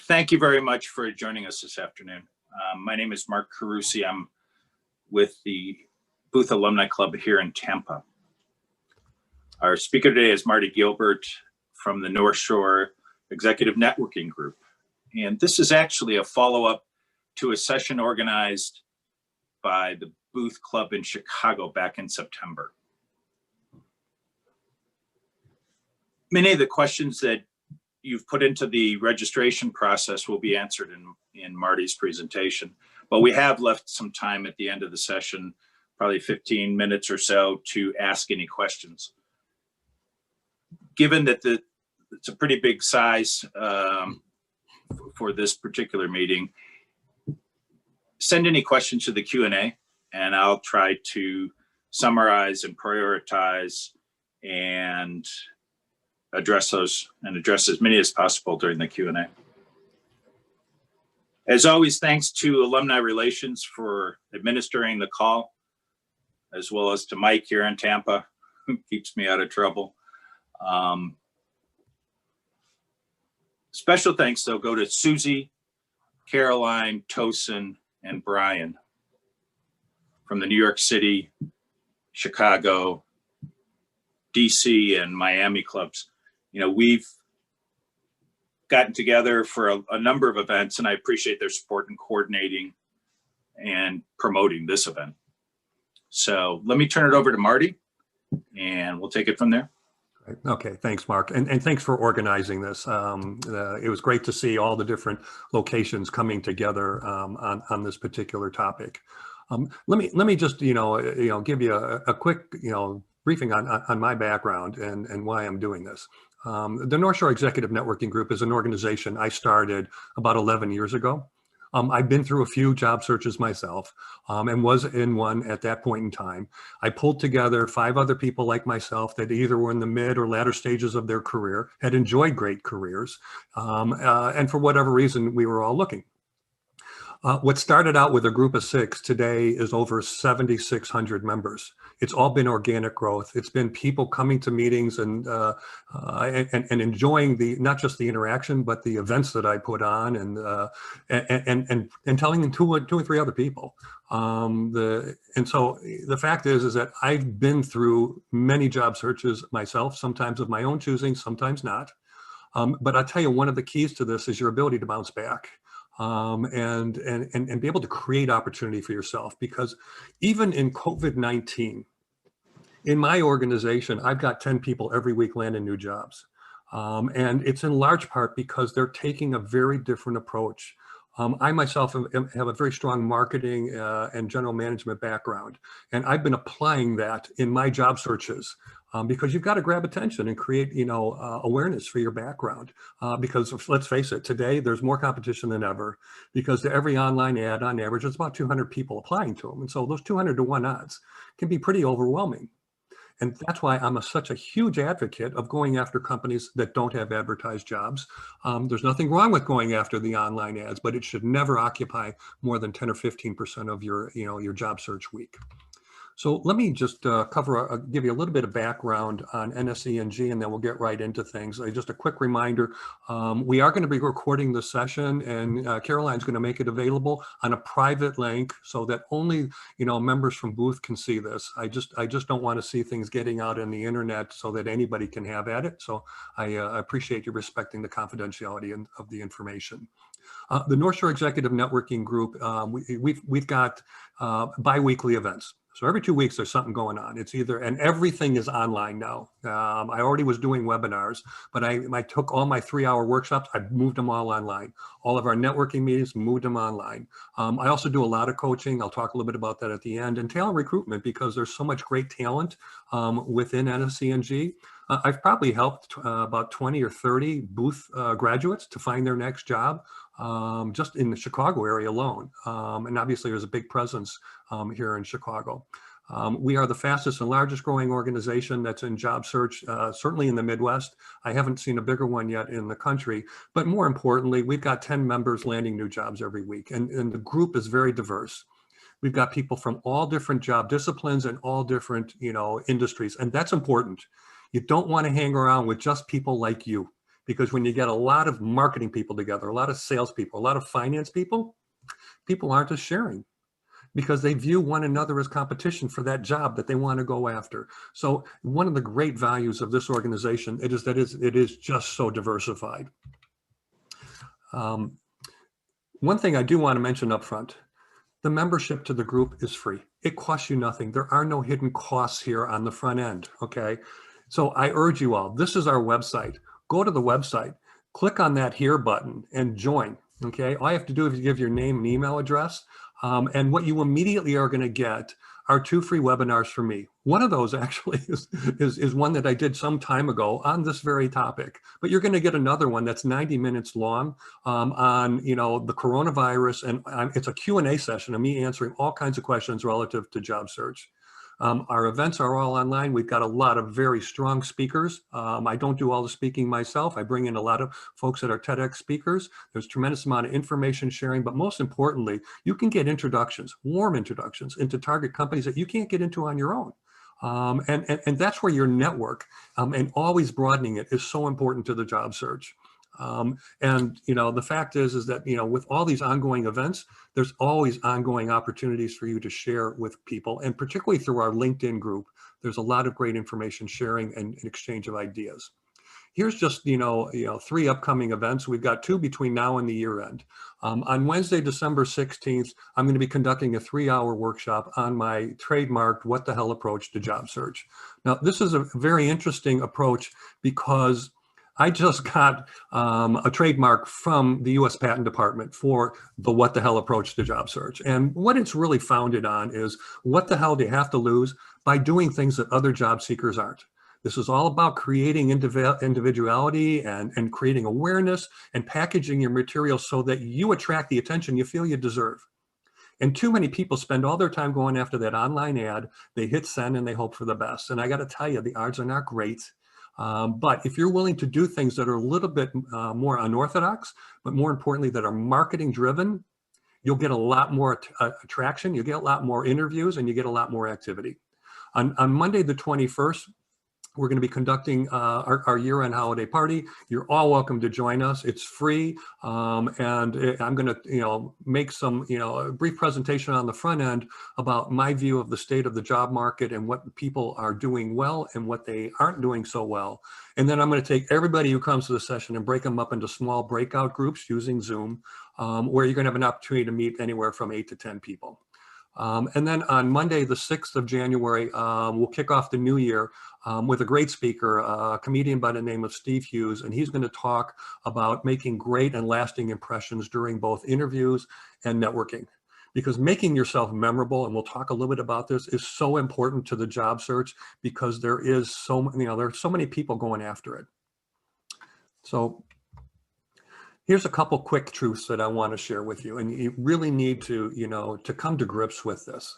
Thank you very much for joining us this afternoon. My name is Mark Carusi. I'm with the Booth Alumni Club here in Tampa. Our speaker today is Marty Gilbert from the NorthShore Executive Networking Group. And this is actually a follow-up to a session organized by the Booth Club in Chicago back in September. Many of the questions that you've put into the registration process will be answered in Marty's presentation, but we have left some time at the end of the session, probably 15 minutes or so, to ask any questions. Given that it's a pretty big size for this particular meeting, send any questions to the Q&A, and I'll try to summarize and prioritize and address those and address as many as possible during the Q&A. As always, thanks to Alumni Relations for administering the call, as well as to Mike here in Tampa, who keeps me out of trouble. Special thanks, though, go to Susie, Caroline, Tosin, and Brian from the New York City, Chicago, DC, and Miami clubs. You know, we've gotten together for a number of events, and I appreciate their support in coordinating and promoting this event. So let me turn it over to Marty, and we'll take it from there. Okay, thanks, Mark, and thanks for organizing this. It was great to see all the different locations coming together on this particular topic. Let me just give you a quick briefing on my background and why I'm doing this. The NorthShore Executive Networking Group is an organization I started about 11 years ago. I've been through a few job searches myself and was in one at that point in time. I pulled together 5 other people like myself that either were in the mid or latter stages of their career, had enjoyed great careers, and for whatever reason, we were all looking. What started out with a group of 6 today is over 7,600 members. It's all been organic growth. It's been people coming to meetings and enjoying not just the interaction, but the events that I put on and telling them 2 or 3 other people. And so the fact is that I've been through many job searches myself, sometimes of my own choosing, sometimes not. But I'll tell you, one of the keys to this is your ability to bounce back. And be able to create opportunity for yourself, because even in COVID-19, in my organization, I've got 10 people every week landing new jobs. And it's in large part because they're taking a very different approach. I myself have a very strong marketing and general management background, and I've been applying that in my job searches. Because you've got to grab attention and create, awareness for your background. Because let's face it, today there's more competition than ever. Because to every online ad, on average, there's about 200 people applying to them, and so those 200 to 1 odds can be pretty overwhelming. And that's why I'm such a huge advocate of going after companies that don't have advertised jobs. There's nothing wrong with going after the online ads, but it should never occupy more than 10 or 15% of your job search week. So let me just give you a little bit of background on NSENG, and then we'll get right into things. Just a quick reminder, we are going to be recording the session, and Caroline's going to make it available on a private link so that only members from Booth can see this. I just don't want to see things getting out on the internet so that anybody can have at it. So I appreciate you respecting the confidentiality of the information. The NorthShore Executive Networking Group, we've got bi-weekly events. So every 2 weeks, there's something going on. It's either, and everything is online now. I already was doing webinars, but I took all my 3-hour workshops, I moved them all online. All of our networking meetings, moved them online. I also do a lot of coaching. I'll talk a little bit about that at the end. And talent recruitment, because there's so much great talent within NSCNG. I've probably helped about 20 or 30 Booth graduates to find their next job just in the Chicago area alone. And obviously there's a big presence here in Chicago. We are the fastest and largest growing organization that's in job search, certainly in the Midwest. I haven't seen a bigger one yet in the country, but more importantly, we've got 10 members landing new jobs every week, and the group is very diverse. We've got people from all different job disciplines and all different, industries, and that's important. You don't want to hang around with just people like you. Because when you get a lot of marketing people together, a lot of salespeople, a lot of finance people, people aren't as sharing because they view one another as competition for that job that they want to go after. So one of the great values of this organization, it is just so diversified. One thing I do want to mention up front, the membership to the group is free. It costs you nothing. There are no hidden costs here on the front end, okay? So I urge you all, this is our website. Go to the website, click on that here button and join, okay? All you have to do is give your name and email address, and what you immediately are gonna get are 2 free webinars from me. One of those actually is one that I did some time ago on this very topic, but you're gonna get another one that's 90 minutes long on the coronavirus, and it's a Q&A session of me answering all kinds of questions relative to job search. Our events are all online. We've got a lot of very strong speakers. I don't do all the speaking myself. I bring in a lot of folks that are TEDx speakers. There's a tremendous amount of information sharing, but most importantly, you can get introductions, warm introductions into target companies that you can't get into on your own. And that's where your network and always broadening it is so important to the job search. And the fact is that with all these ongoing events, there's always ongoing opportunities for you to share with people, and particularly through our LinkedIn group, there's a lot of great information sharing and exchange of ideas. Here's just 3 upcoming events. We've got 2 between now and the year end. On Wednesday, December 16th, I'm going to be conducting a 3-hour workshop on my trademarked "What the Hell" approach to job search. Now, this is a very interesting approach because I just got a trademark from the US Patent Department for the "What the Hell" approach to job search. And what it's really founded on is, what the hell do you have to lose by doing things that other job seekers aren't? This is all about creating individuality and creating awareness and packaging your material so that you attract the attention you feel you deserve. And too many people spend all their time going after that online ad. They hit send and they hope for the best. And I got to tell you, the odds are not great. But if you're willing to do things that are a little bit more unorthodox, but more importantly, that are marketing driven, you'll get a lot more attraction, you get a lot more interviews, and you get a lot more activity. On Monday, the 21st, we're going to be conducting our year-end holiday party. You're all welcome to join us. It's free, and I'm going to, make some, a brief presentation on the front end about my view of the state of the job market and what people are doing well and what they aren't doing so well. And then I'm going to take everybody who comes to the session and break them up into small breakout groups using Zoom, where you're going to have an opportunity to meet anywhere from 8 to 10 people. And then on Monday, the 6th of January, we'll kick off the new year with a great speaker, a comedian by the name of Steve Hughes, and he's going to talk about making great and lasting impressions during both interviews and networking. Because making yourself memorable, and we'll talk a little bit about this, is so important to the job search because there is there are so many people going after it. So here's a couple quick truths that I want to share with you, and you really need to, to come to grips with this.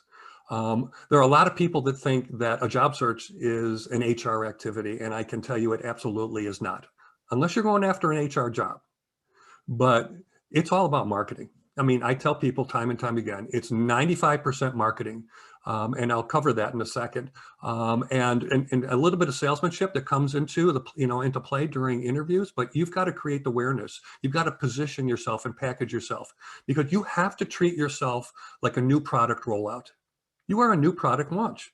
There are a lot of people that think that a job search is an HR activity, and I can tell you it absolutely is not, unless you're going after an HR job. But it's all about marketing. I mean, I tell people time and time again, it's 95% marketing, and I'll cover that in a second, and a little bit of salesmanship that comes into into play during interviews. But you've got to create the awareness. You've got to position yourself and package yourself, because you have to treat yourself like a new product rollout. You are a new product launch.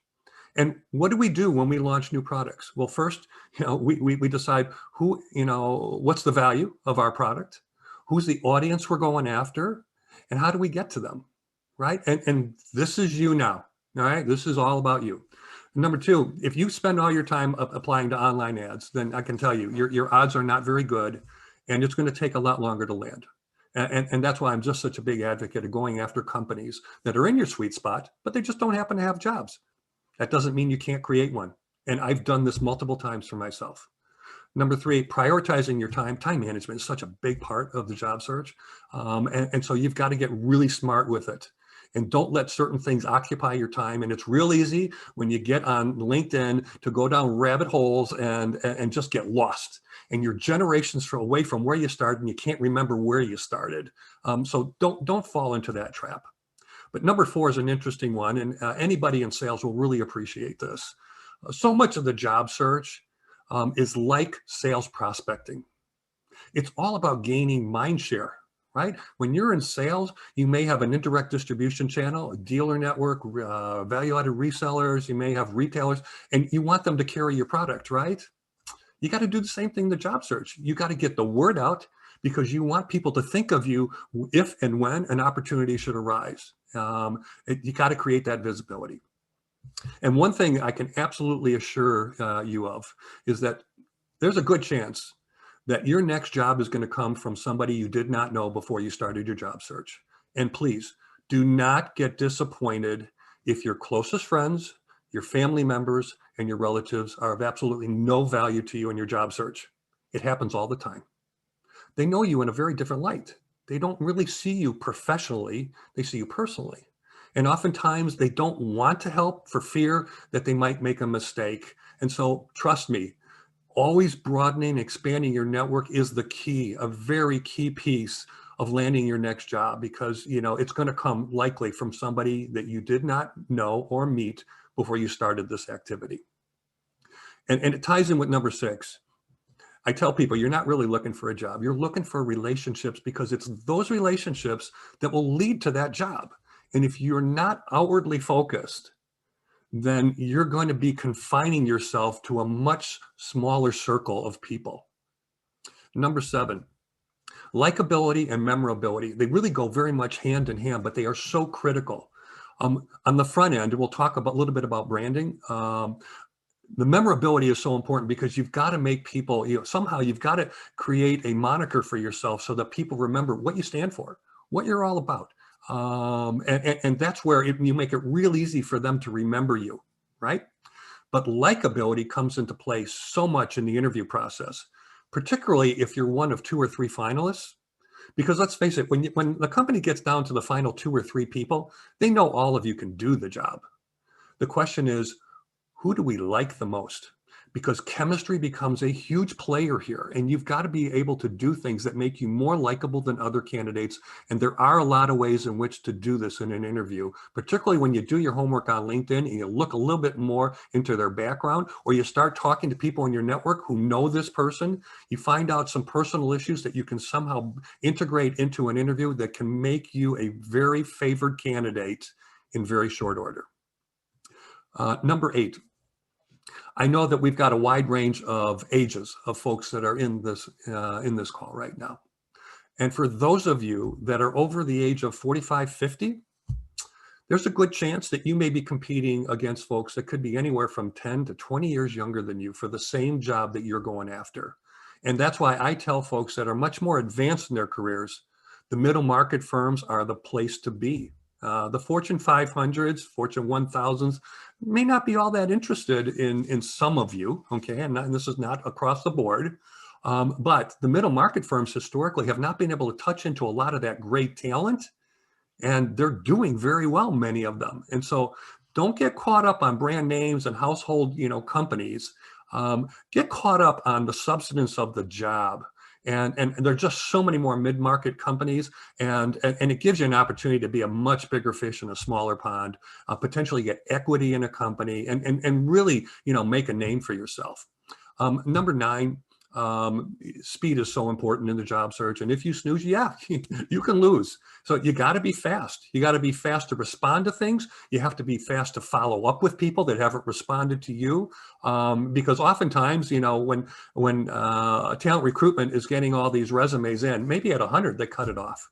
And what do we do when we launch new products? Well, first, we decide what's the value of our product, who's the audience we're going after, and how do we get to them, right? And this is you now, all right? This is all about you. Number 2, if you spend all your time applying to online ads, then I can tell you, your odds are not very good, and it's going to take a lot longer to land. And that's why I'm just such a big advocate of going after companies that are in your sweet spot, but they just don't happen to have jobs. That doesn't mean you can't create one. And I've done this multiple times for myself. Number 3, prioritizing your time. Time management is such a big part of the job search. And so you've got to get really smart with it. And don't let certain things occupy your time. And it's real easy when you get on LinkedIn to go down rabbit holes and just get lost. And you're generations away from where you started and you can't remember where you started. So don't fall into that trap. But number 4 is an interesting one, and anybody in sales will really appreciate this. So much of the job search is like sales prospecting. It's all about gaining mind share, right? When you're in sales, you may have an indirect distribution channel, a dealer network, value-added resellers, you may have retailers, and you want them to carry your product, right? You got to do the same thing in the job search. You got to get the word out because you want people to think of you if and when an opportunity should arise. You got to create that visibility. And one thing I can absolutely assure you of is that there's a good chance that your next job is going to come from somebody you did not know before you started your job search. And please do not get disappointed if your closest friends, your family members, and your relatives are of absolutely no value to you in your job search. It happens all the time. They know you in a very different light. They don't really see you professionally, they see you personally. And oftentimes they don't want to help for fear that they might make a mistake. And so trust me, always broadening, expanding your network is the key, a very key piece of landing your next job, because it's going to come likely from somebody that you did not know or meet before you started this activity. And it ties in with number 6. I tell people you're not really looking for a job. You're looking for relationships, because it's those relationships that will lead to that job. And if you're not outwardly focused, then you're going to be confining yourself to a much smaller circle of people. Number 7, likability and memorability. They really go very much hand in hand, but they are so critical. On the front end, we'll talk a little bit about branding. The memorability is so important because you've got to make people, somehow you've got to create a moniker for yourself so that people remember what you stand for, what you're all about. And that's where you make it real easy for them to remember you, right? But likability comes into play so much in the interview process, particularly if you're one of 2 or 3 finalists. Because let's face it, when the company gets down to the final 2 or 3 people, they know all of you can do the job. The question is, who do we like the most? Because chemistry becomes a huge player here, and you've got to be able to do things that make you more likable than other candidates. And there are a lot of ways in which to do this in an interview, particularly when you do your homework on LinkedIn and you look a little bit more into their background, or you start talking to people in your network who know this person. You find out some personal issues that you can somehow integrate into an interview that can make you a very favored candidate in very short order. Number 8. I know that we've got a wide range of ages of folks that are in this call right now. And for those of you that are over the age of 45, 50, there's a good chance that you may be competing against folks that could be anywhere from 10 to 20 years younger than you for the same job that you're going after. And that's why I tell folks that are much more advanced in their careers, the middle market firms are the place to be. The Fortune 500s, Fortune 1000s may not be all that interested in some of you, okay? And this is not across the board, but the middle market firms historically have not been able to touch into a lot of that great talent, and they're doing very well, many of them. And so don't get caught up on brand names and household, companies. Get caught up on the substance of the job. And there are just so many more mid-market companies, and it gives you an opportunity to be a much bigger fish in a smaller pond, potentially get equity in a company, and really, make a name for yourself. Number 9, speed is so important in the job search, and if you snooze, you can lose. So you got to be fast. You got to be fast to respond to things. You have to be fast to follow up with people that haven't responded to you, because oftentimes, when talent recruitment is getting all these resumes in, maybe at 100 they cut it off.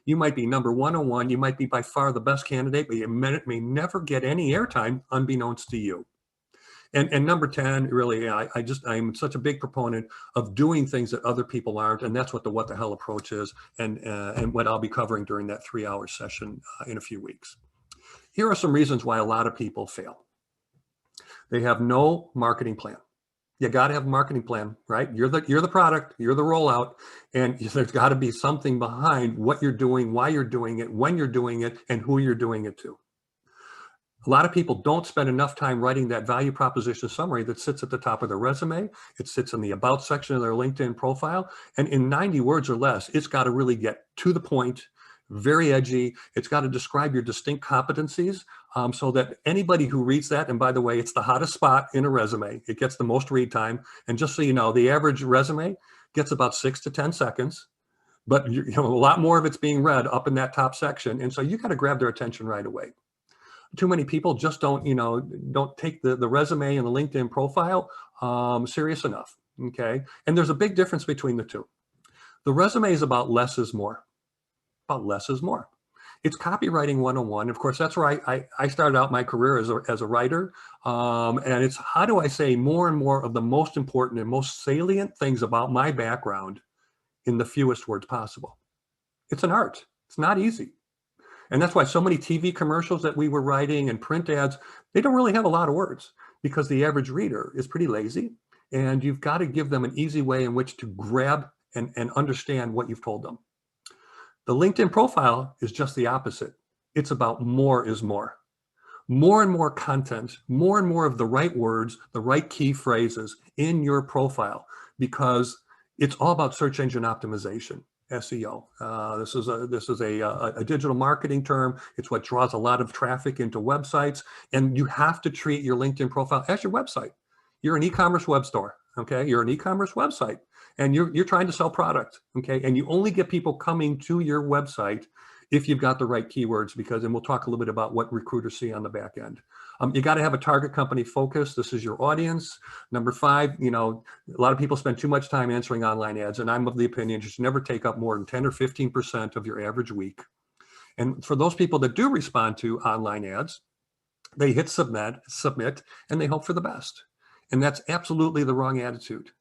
You might be number 101. You might be by far the best candidate, but you may never get any airtime unbeknownst to you. And number 10, really, I'm such a big proponent of doing things that other people aren't, and that's what the hell approach is, and what I'll be covering during that 3-hour session in a few weeks. Here are some reasons why a lot of people fail. They have no marketing plan. You got to have a marketing plan, right? You're the product, you're the rollout, and there's got to be something behind what you're doing, why you're doing it, when you're doing it, and who you're doing it to. A lot of people don't spend enough time writing that value proposition summary that sits at the top of their resume. It sits in the about section of their LinkedIn profile. And in 90 words or less, it's got to really get to the point, very edgy. It's got to describe your distinct competencies, so that anybody who reads that, and by the way, it's the hottest spot in a resume. It gets the most read time. And just so you know, the average resume gets about 6 to 10 seconds, but a lot more of it's being read up in that top section. And so you got to grab their attention right away. Too many people just don't take the resume and the LinkedIn profile serious enough. Okay. And there's a big difference between the two. The resume is about less is more. About less is more. It's copywriting 101. Of course, that's where I started out my career as a writer. And it's how do I say more and more of the most important and most salient things about my background in the fewest words possible. It's an art. It's not easy. And that's why so many TV commercials that we were writing and print ads, they don't really have a lot of words because the average reader is pretty lazy. And you've got to give them an easy way in which to grab and understand what you've told them. The LinkedIn profile is just the opposite. It's about more is more. More and more content, more and more of the right words, the right key phrases in your profile, because it's all about search engine optimization, SEO. This is a digital marketing term. It's what draws a lot of traffic into websites, and you have to treat your LinkedIn profile as your website. You're an e-commerce web store, okay? You're an e-commerce website, and you're trying to sell product, okay? And you only get people coming to your website if you've got the right keywords, and we'll talk a little bit about what recruiters see on the back end. You got to have a target company focus. This is your audience. Number 5, a lot of people spend too much time answering online ads, and I'm of the opinion you should never take up more than 10 or 15% of your average week. And for those people that do respond to online ads, they hit submit, and they hope for the best. And that's absolutely the wrong attitude.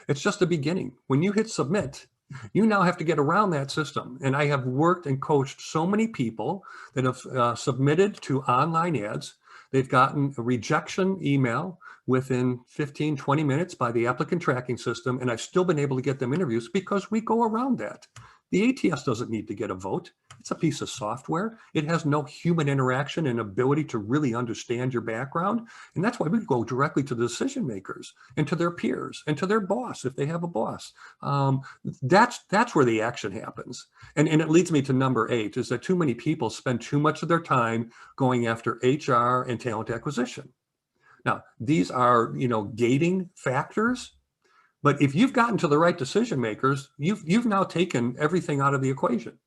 It's just the beginning. When you hit submit, you now have to get around that system. And I have worked and coached so many people that have submitted to online ads. They've gotten a rejection email within 15, 20 minutes by the applicant tracking system. And I've still been able to get them interviews because we go around that. The ATS doesn't need to get a vote. It's a piece of software. It has no human interaction and ability to really understand your background. And that's why we go directly to the decision makers and to their peers and to their boss if they have a boss. That's where the action happens. And it leads me to number 8, is that too many people spend too much of their time going after HR and talent acquisition. Now, these are, gating factors. But if you've gotten to the right decision makers, you've now taken everything out of the equation.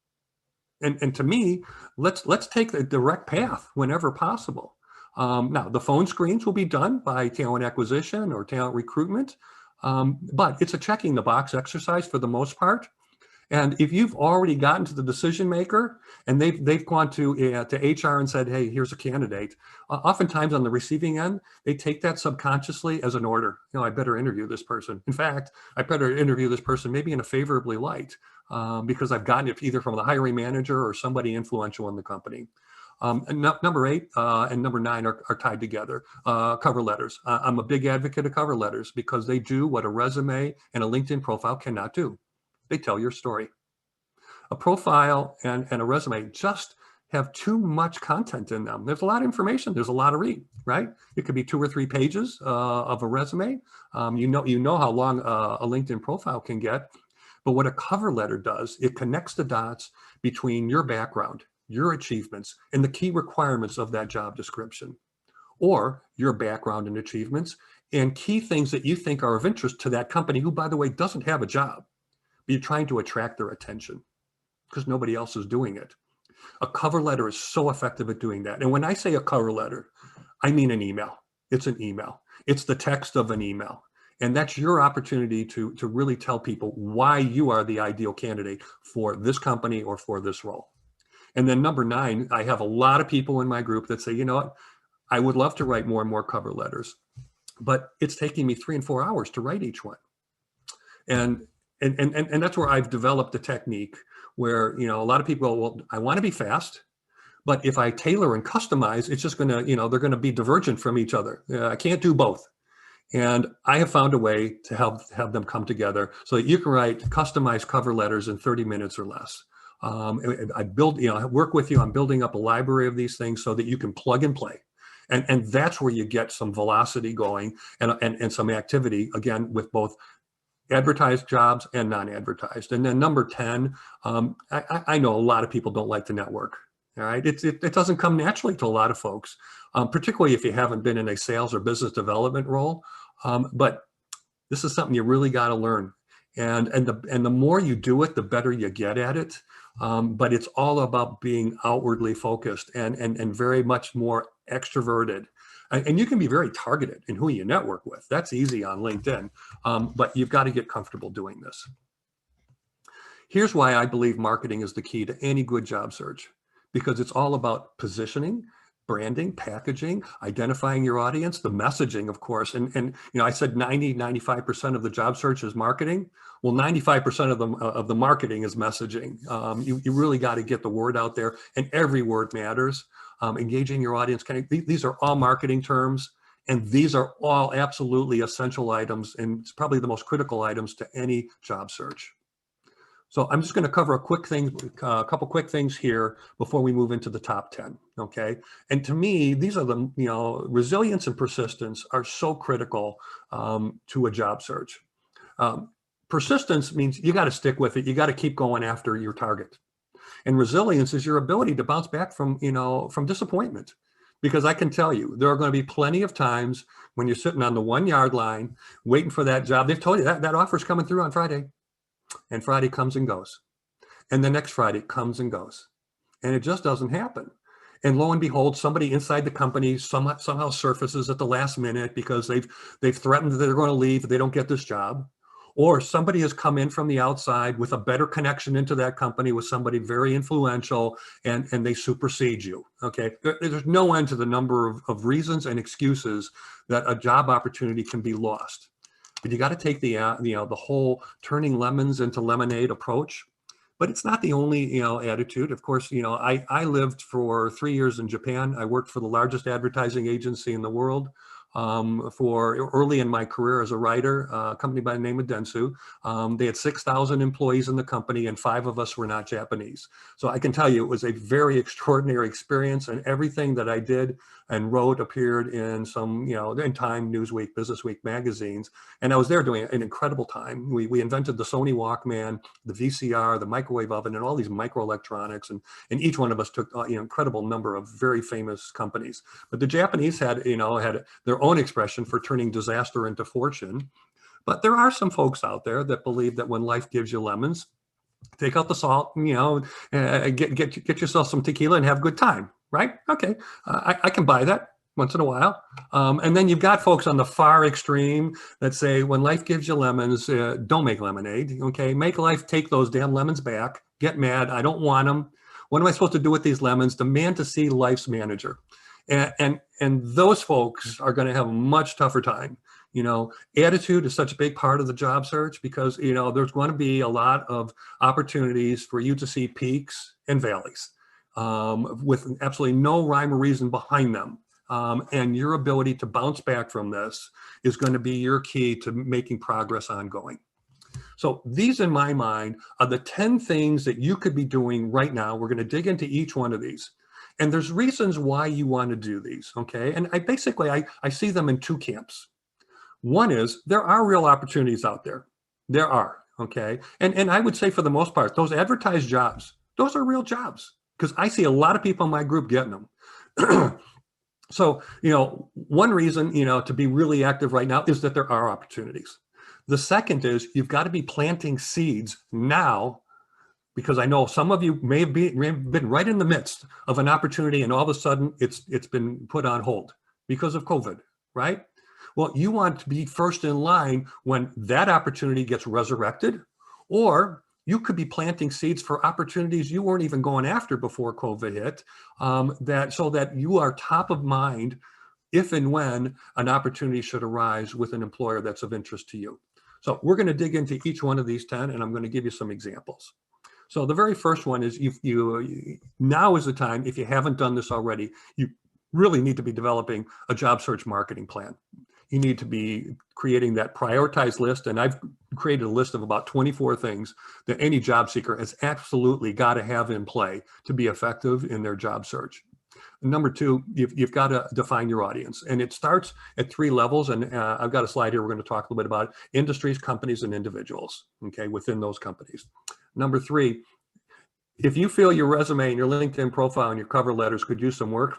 And to me, let's take the direct path whenever possible. Now, the phone screens will be done by talent acquisition or talent recruitment, but it's a checking the box exercise for the most part. And if you've already gotten to the decision maker and they've gone to HR and said, hey, here's a candidate, oftentimes on the receiving end, they take that subconsciously as an order. I better interview this person. In fact, I better interview this person maybe in a favorably light because I've gotten it either from the hiring manager or somebody influential in the company. And number 8 and number 9 are tied together. Cover letters. I'm a big advocate of cover letters because they do what a resume and a LinkedIn profile cannot do. They tell your story. A profile and a resume just have too much content in them. There's a lot of information. There's a lot to read, right? It could be 2 or 3 pages of a resume. You know how long a LinkedIn profile can get. But what a cover letter does, it connects the dots between your background, your achievements, and the key requirements of that job description, or your background and achievements, and key things that you think are of interest to that company who, by the way, doesn't have a job. You're trying to attract their attention because nobody else is doing it. A cover letter is so effective at doing that. And when I say a cover letter, I mean an email. It's an email. It's the text of an email. And that's your opportunity to really tell people why you are the ideal candidate for this company or for this role. And then number 9, I have a lot of people in my group that say, you know what, I would love to write more and more cover letters, but it's taking me 3 and 4 hours to write each one. And that's where I've developed a technique where, a lot of people go, well, I want to be fast, but if I tailor and customize, it's just going to, they're going to be divergent from each other. I can't do both. And I have found a way to have them come together so that you can write customized cover letters in 30 minutes or less. I work with you on building up a library of these things so that you can plug and play. And that's where you get some velocity going and some activity, again, with both advertised jobs and non-advertised. And then number 10, I know a lot of people don't like to network. All right, it doesn't come naturally to a lot of folks, particularly if you haven't been in a sales or business development role. But this is something you really got to learn. And the more you do it, the better you get at it. But it's all about being outwardly focused and very much more extroverted. And you can be very targeted in who you network with. That's easy on LinkedIn, but you've got to get comfortable doing this. Here's why I believe marketing is the key to any good job search, because it's all about positioning, branding, packaging, identifying your audience, the messaging, of course. And I said 95% of the job search is marketing. Well, 95% of the marketing is messaging. You really got to get the word out there, and every word matters. Engaging your audience, these are all marketing terms, and these are all absolutely essential items, and it's probably the most critical items to any job search. So I'm just going to cover a couple quick things here before we move into the top 10. Okay. And to me, these are the, resilience and persistence are so critical to a job search. Persistence means you got to stick with it. You got to keep going after your target. And resilience is your ability to bounce back from disappointment. Because I can tell you, there are going to be plenty of times when you're sitting on the 1 yard line, waiting for that job. They've told you that offer's coming through on Friday. And Friday comes and goes. And the next Friday comes and goes. And it just doesn't happen. And lo and behold, somebody inside the company somehow surfaces at the last minute because they've threatened that they're going to leave if they don't get this job. Or somebody has come in from the outside with a better connection into that company with somebody very influential, and they supersede you. Okay. There's no end to the number of reasons and excuses that a job opportunity can be lost. But you got to take the whole turning lemons into lemonade approach. But it's not the only attitude. Of course, I lived for 3 years in Japan. I worked for the largest advertising agency in the world for early in my career as a writer, a company by the name of Dentsu. They had 6,000 employees in the company, and 5 of us were not Japanese. So I can tell you it was a very extraordinary experience, and everything that I did and wrote appeared in some, in Time, Newsweek, Businessweek magazines. And I was there doing an incredible time. We invented the Sony Walkman, the VCR, the microwave oven, and all these microelectronics. And each one of us took an incredible number of very famous companies. But the Japanese had their own expression for turning disaster into fortune. But there are some folks out there that believe that when life gives you lemons, take out the salt, get yourself some tequila and have a good time, right? Okay, I can buy that once in a while. And then you've got folks on the far extreme that say, when life gives you lemons, don't make lemonade, okay? Make life take those damn lemons back, get mad, I don't want them. What am I supposed to do with these lemons? Demand to see life's manager. And those folks are going to have a much tougher time. Attitude is such a big part of the job search because, there's going to be a lot of opportunities for you to see peaks and valleys with absolutely no rhyme or reason behind them. And your ability to bounce back from this is going to be your key to making progress ongoing. So these, in my mind, are the 10 things that you could be doing right now. We're going to dig into each one of these. And there's reasons why you want to do these, okay? And I see them in 2 camps. One is there are real opportunities out there. There are, okay? And I would say for the most part, those advertised jobs, those are real jobs because I see a lot of people in my group getting them. So, one reason, to be really active right now is that there are opportunities. The second is you've got to be planting seeds now, because I know some of you may have been right in the midst of an opportunity and all of a sudden it's been put on hold because of COVID, right? Well, you want to be first in line when that opportunity gets resurrected, or you could be planting seeds for opportunities you weren't even going after before COVID hit, so that you are top of mind if and when an opportunity should arise with an employer that's of interest to you. So we're going to dig into each one of these 10, and I'm going to give you some examples. So the very first one is now is the time, if you haven't done this already, you really need to be developing a job search marketing plan. You need to be creating that prioritized list. And I've created a list of about 24 things that any job seeker has absolutely got to have in play to be effective in their job search. Number 2, you've got to define your audience. And it starts at 3 levels. And I've got a slide here. We're going to talk a little bit about industries, companies, and individuals, okay, within those companies. Number 3, if you feel your resume and your LinkedIn profile and your cover letters could use some work,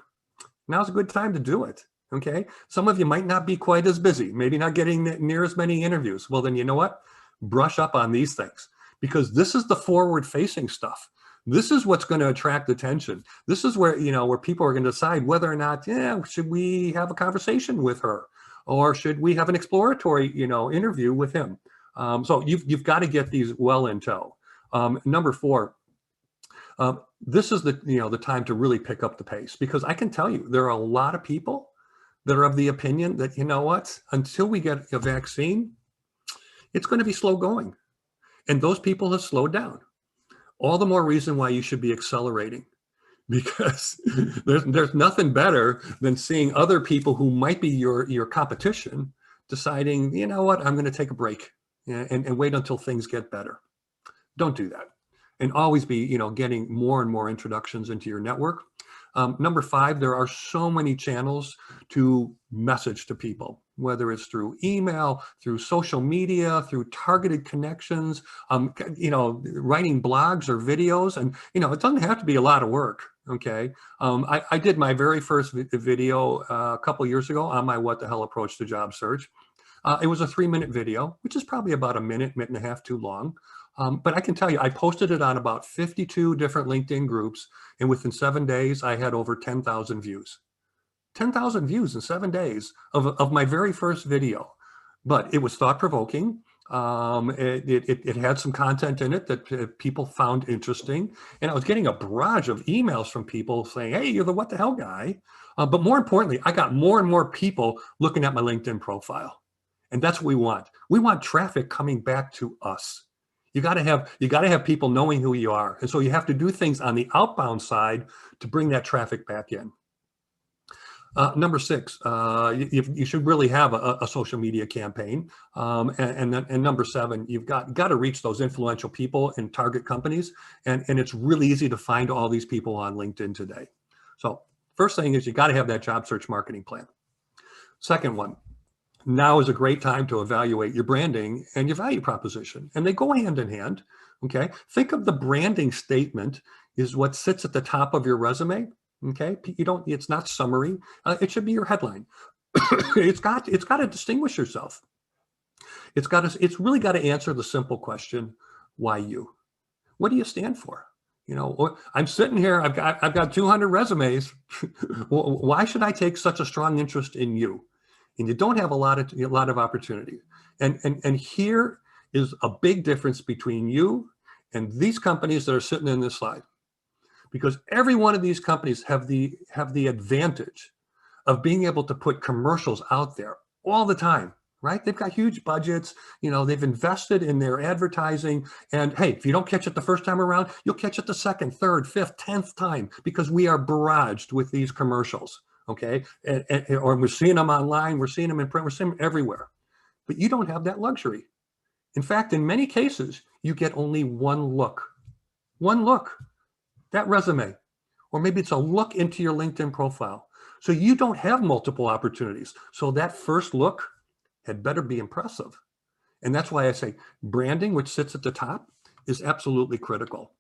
now's a good time to do it. Okay. Some of you might not be quite as busy, maybe not getting near as many interviews. Well, then you know what? brush up on these things, because this is the forward facing stuff. This is what's going to attract attention. This is where, where people are going to decide whether or not, should we have a conversation with her, or should we have an exploratory, interview with him? So you've got to get these well in tow. Number 4, this is the time to really pick up the pace, because I can tell you there are a lot of people that are of the opinion that, until we get a vaccine, it's going to be slow going. And those people have slowed down. All the more reason why you should be accelerating, because there's nothing better than seeing other people who might be your competition deciding, I'm going to take a break and wait until things get better. Don't do that. And always be, getting more and more introductions into your network. Number 5, there are so many channels to message to people, whether it's through email, through social media, through targeted connections, writing blogs or videos. And, it doesn't have to be a lot of work. Okay. I did my very first video a couple years ago on my What the Hell approach to job search. It was a 3-minute video, which is probably about a minute and a half too long. But I can tell you, I posted it on about 52 different LinkedIn groups, and within 7 days, I had over 10,000 views. 10,000 views in 7 days of my very first video. But it was thought-provoking. It had some content in it that people found interesting. And I was getting a barrage of emails from people saying, hey, you're the What the Hell guy. But more importantly, I got more and more people looking at my LinkedIn profile. And that's what we want. We want traffic coming back to us. You got to have people knowing who you are. And so you have to do things on the outbound side to bring that traffic back in. Number 6, you should really have a social media campaign. And number 7, you've got to reach those influential people and target companies. And it's really easy to find all these people on LinkedIn today. So first thing is you got to have that job search marketing plan. Second one, now is a great time to evaluate your branding and your value proposition. And they go hand in hand, okay? Think of the branding statement is what sits at the top of your resume, okay? It's not summary. It should be your headline. It's got to distinguish yourself. It's really got to answer the simple question, why you? What do you stand for? I'm sitting here, I've got 200 resumes. Why should I take such a strong interest in you? And you don't have a lot of opportunity. And here is a big difference between you and these companies that are sitting in this slide. Because every one of these companies have the advantage of being able to put commercials out there all the time, right? They've got huge budgets, they've invested in their advertising. And hey, if you don't catch it the first time around, you'll catch it the second, third, fifth, 10th time, because we are barraged with these commercials. Okay, or we're seeing them online, we're seeing them in print, we're seeing them everywhere. But you don't have that luxury. In fact, in many cases, you get only one look. One look, that resume, or maybe it's a look into your LinkedIn profile. So you don't have multiple opportunities. So that first look had better be impressive. And that's why I say branding, which sits at the top, is absolutely critical.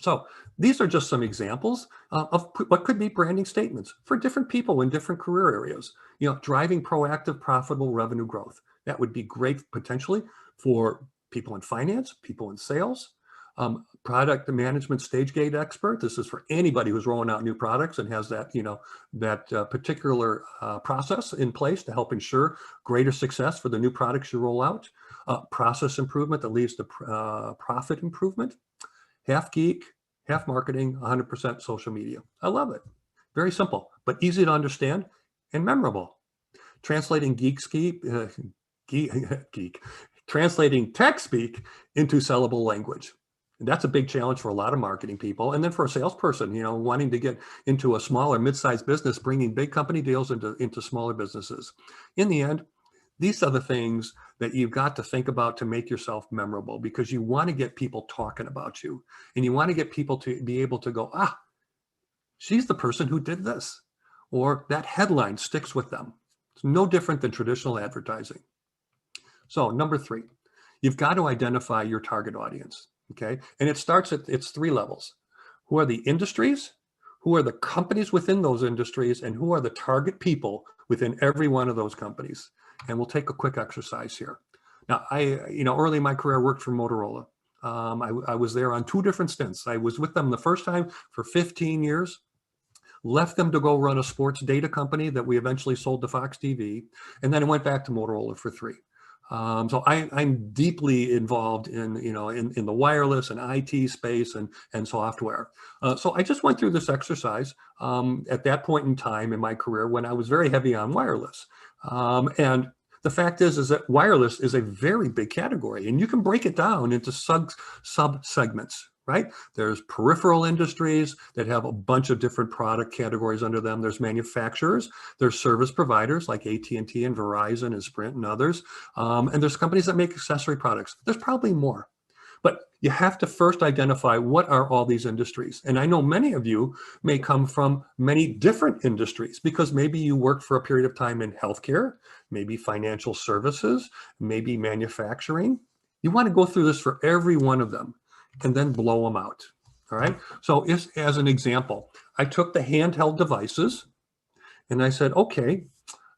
So these are just some examples of what could be branding statements for different people in different career areas. Driving proactive, profitable revenue growth. That would be great potentially for people in finance, people in sales, product management stage gate expert. This is for anybody who's rolling out new products and has that, particular process in place to help ensure greater success for the new products you roll out. Process improvement that leads to profit improvement. Half geek, half marketing, 100% social media. I love it. Very simple, but easy to understand and memorable. Translating translating tech speak into sellable language. And that's a big challenge for a lot of marketing people. And then for a salesperson, wanting to get into a smaller mid-sized business, bringing big company deals into smaller businesses. In the end, these are the things that you've got to think about to make yourself memorable, because you want to get people talking about you, and you want to get people to be able to go, she's the person who did this, or that headline sticks with them. It's no different than traditional advertising. So number 3, you've got to identify your target audience, okay? And it starts at its 3 levels. Who are the industries? Who are the companies within those industries? And who are the target people within every one of those companies? And we'll take a quick exercise here. Now, early in my career, I worked for Motorola. I was there on 2 different stints. I was with them the first time for 15 years, left them to go run a sports data company that we eventually sold to Fox TV, and then I went back to Motorola for 3. So I'm deeply involved in the wireless and IT space and software. So I just went through this exercise at that point in time in my career when I was very heavy on wireless. And the fact is that wireless is a very big category, and you can break it down into sub segments. Right? There's peripheral industries that have a bunch of different product categories under them. There's manufacturers, there's service providers like AT&T and Verizon and Sprint and others. And there's companies that make accessory products. There's probably more. But you have to first identify what are all these industries. And I know many of you may come from many different industries because maybe you worked for a period of time in healthcare, maybe financial services, maybe manufacturing. You want to go through this for every one of them and then blow them out. All right. So as an example, I took the handheld devices and I said, okay,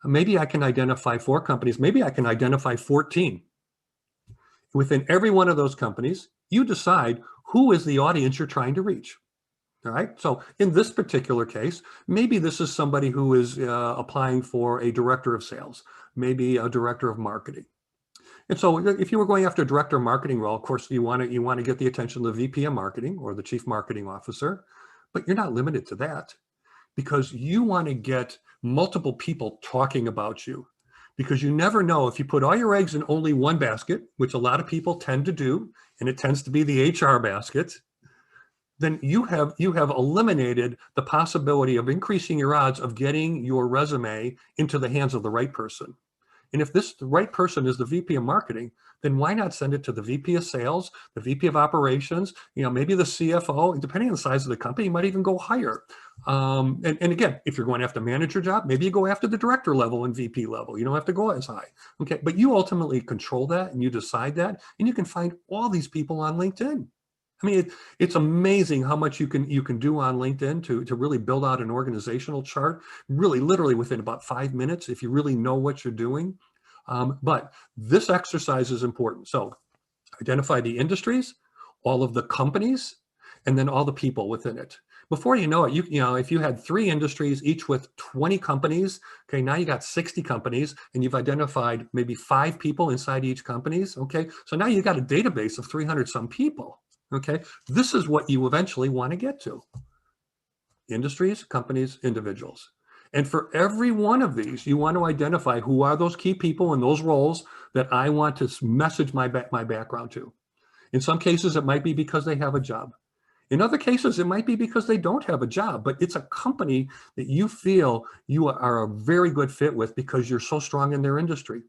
maybe I can identify 4 companies. Maybe I can identify 14. Within every one of those companies, you decide who is the audience you're trying to reach. All right. So in this particular case, maybe this is somebody who is applying for a director of sales, maybe a director of marketing. And so if you were going after a director of marketing role, of course, you want to get the attention of the VP of marketing or the chief marketing officer, but you're not limited to that because you want to get multiple people talking about you because you never know if you put all your eggs in only one basket, which a lot of people tend to do, and it tends to be the HR basket, then you have eliminated the possibility of increasing your odds of getting your resume into the hands of the right person. And if the right person is the VP of marketing, then why not send it to the VP of sales, the VP of operations, maybe the CFO, depending on the size of the company, you might even go higher. And again, if you're going after manager job, maybe you go after the director level and VP level. You don't have to go as high. Okay. But you ultimately control that and you decide that, and you can find all these people on LinkedIn. I mean, it's amazing how much you can do on LinkedIn to really build out an organizational chart, really literally within about 5 minutes if you really know what you're doing. But this exercise is important. So identify the industries, all of the companies, and then all the people within it. Before you know it, if you had 3 industries, each with 20 companies, okay, now you got 60 companies and you've identified maybe 5 people inside each companies. Okay, so now you got a database of 300 some people. Okay, this is what you eventually want to get to. Industries, companies, individuals. And for every one of these, you want to identify who are those key people in those roles that I want to message my background to. In some cases, it might be because they have a job. In other cases, it might be because they don't have a job, but it's a company that you feel you are a very good fit with because you're so strong in their industry.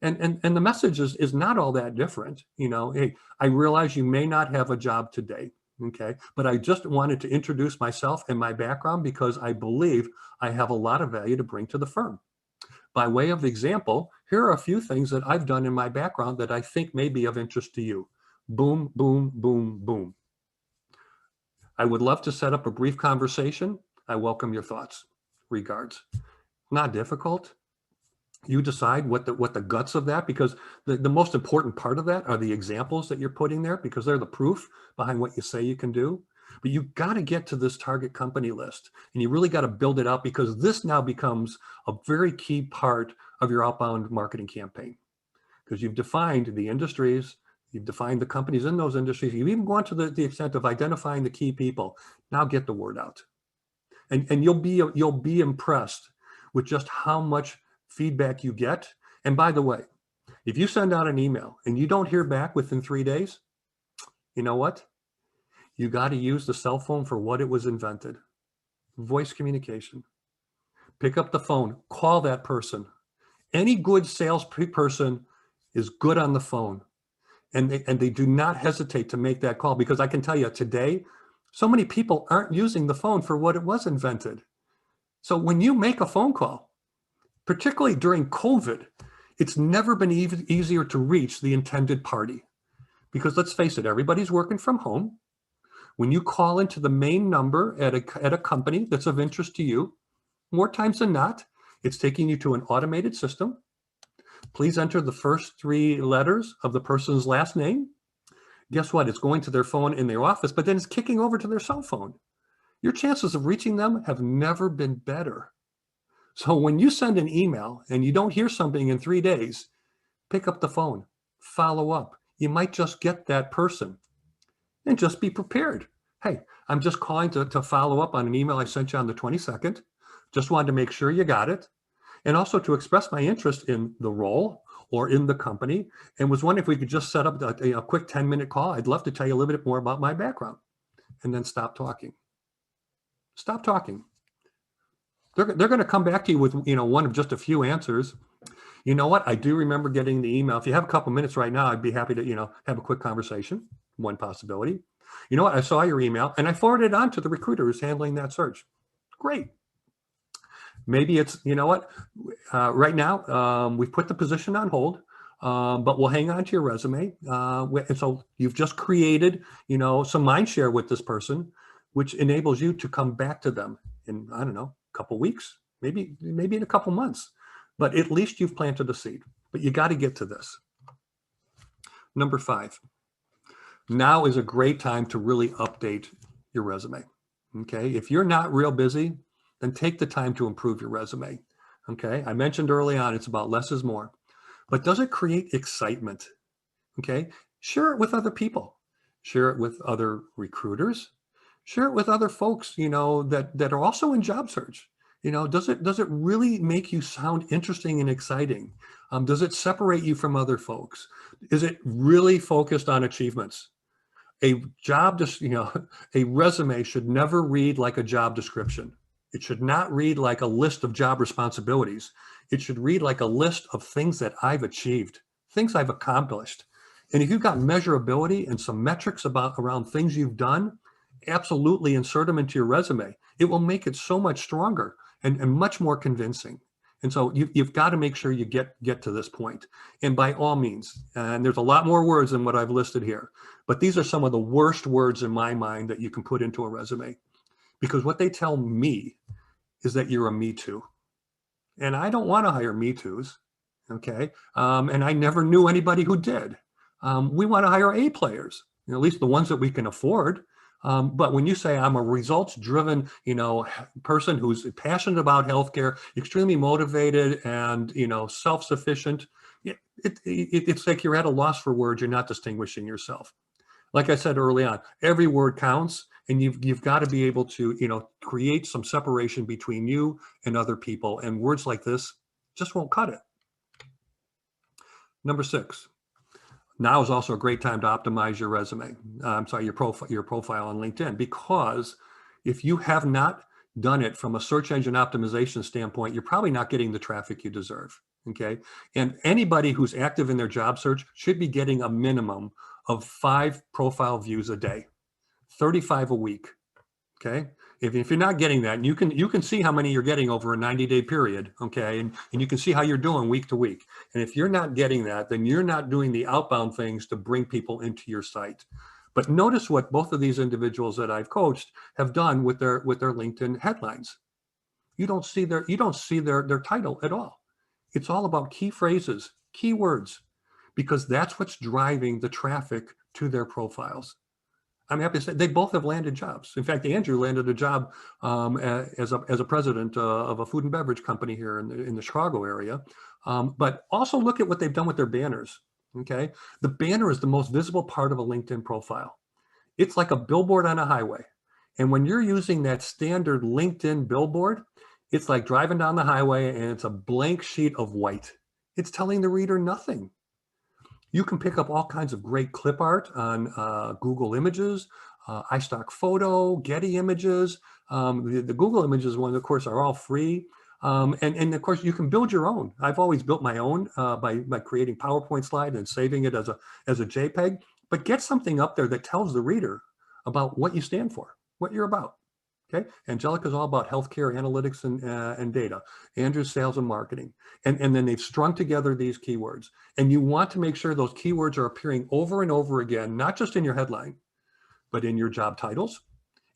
And the message is not all that different. Hey, I realize you may not have a job today, okay? But I just wanted to introduce myself and my background because I believe I have a lot of value to bring to the firm. By way of example, here are a few things that I've done in my background that I think may be of interest to you. Boom, boom, boom, boom. I would love to set up a brief conversation. I welcome your thoughts. Regards. Not difficult. You decide what the guts of that, because the most important part of that are the examples that you're putting there, because they're the proof behind what you say you can do. But you've got to get to this target company list, and you really got to build it out, because this now becomes a very key part of your outbound marketing campaign, because you've defined the industries, you've defined the companies in those industries, you've even gone to the extent of identifying the key people. Now get the word out, and you'll be impressed with just how much feedback you get. And by the way, if you send out an email and you don't hear back within 3 days, you know what? You got to use the cell phone for what it was invented. Voice communication. Pick up the phone, call that person. Any good salesperson is good on the phone. And they do not hesitate to make that call, because I can tell you today, so many people aren't using the phone for what it was invented. So when you make a phone call, particularly during COVID, it's never been easier to reach the intended party. Because let's face it, everybody's working from home. When you call into the main number at a company that's of interest to you, more times than not, it's taking you to an automated system. Please enter the first 3 letters of the person's last name. Guess what? It's going to their phone in their office, but then it's kicking over to their cell phone. Your chances of reaching them have never been better. So when you send an email and you don't hear something in 3 days, pick up the phone, follow up. You might just get that person, and just be prepared. Hey, I'm just calling to follow up on an email I sent you on the 22nd. Just wanted to make sure you got it. And also to express my interest in the role or in the company, and was wondering if we could just set up a quick 10-minute call. I'd love to tell you a little bit more about my background. And then stop talking. Stop talking. They're going to come back to you with, one of just a few answers. You know what? I do remember getting the email. If you have a couple minutes right now, I'd be happy to, have a quick conversation. One possibility. You know what? I saw your email and I forwarded it on to the recruiter who's handling that search. Great. Maybe it's, right now we've put the position on hold, but we'll hang on to your resume. And so you've just created, some mind share with this person, which enables you to come back to them in, I don't know, a couple weeks, maybe in a couple months, but at least you've planted a seed. But you got to get to this. Number 5. Now is a great time to really update your resume. Okay. If you're not real busy, then take the time to improve your resume. Okay. I mentioned early on, it's about less is more, but does it create excitement? Okay. Share it with other people, share it with other recruiters, share it with other folks, that are also in job search. Does it really make you sound interesting and exciting? Does it separate you from other folks? Is it really focused on achievements? A a resume should never read like a job description. It should not read like a list of job responsibilities. It should read like a list of things that I've achieved, things I've accomplished. And if you've got measurability and some metrics around things you've done, absolutely insert them into your resume. It will make it so much stronger and much more convincing. And so you've got to make sure you get to this point. And by all means, and there's a lot more words than what I've listed here, but these are some of the worst words in my mind that you can put into a resume, because what they tell me is that you're a me too. And I don't want to hire me toos. Okay. And I never knew anybody who did. We want to hire A players, at least the ones that we can afford. But when you say I'm a results-driven, person who's passionate about healthcare, extremely motivated, and self-sufficient, it's like you're at a loss for words. You're not distinguishing yourself. Like I said early on, every word counts, and you've got to be able to create some separation between you and other people. And words like this just won't cut it. Number 6. Now is also a great time to optimize your resume. Your profile on LinkedIn, because if you have not done it from a search engine optimization standpoint, you're probably not getting the traffic you deserve. Okay. And anybody who's active in their job search should be getting a minimum of 5 profile views a day, 35 a week. Okay. If you're not getting that, and you can see how many you're getting over a 90-day period, okay, and you can see how you're doing week to week. And if you're not getting that, then you're not doing the outbound things to bring people into your site. But notice what both of these individuals that I've coached have done with their LinkedIn headlines. You don't see their title at all. It's all about key phrases, keywords, because that's what's driving the traffic to their profiles. I'm happy to say they both have landed jobs. In fact, Andrew landed a job as a president of a food and beverage company here in the Chicago area. But also look at what they've done with their banners. Okay, the banner is the most visible part of a LinkedIn profile. It's like a billboard on a highway. And when you're using that standard LinkedIn billboard, it's like driving down the highway and it's a blank sheet of white. It's telling the reader nothing. You can pick up all kinds of great clip art on Google Images, iStock Photo, Getty Images. The Google Images one, of course, are all free. And of course, you can build your own. I've always built my own by creating PowerPoint slide and saving it as a JPEG. But get something up there that tells the reader about what you stand for, what you're about. Okay, Angelica's all about healthcare analytics and data. Andrew's sales and marketing. And then they've strung together these keywords. And you want to make sure those keywords are appearing over and over again, not just in your headline, but in your job titles.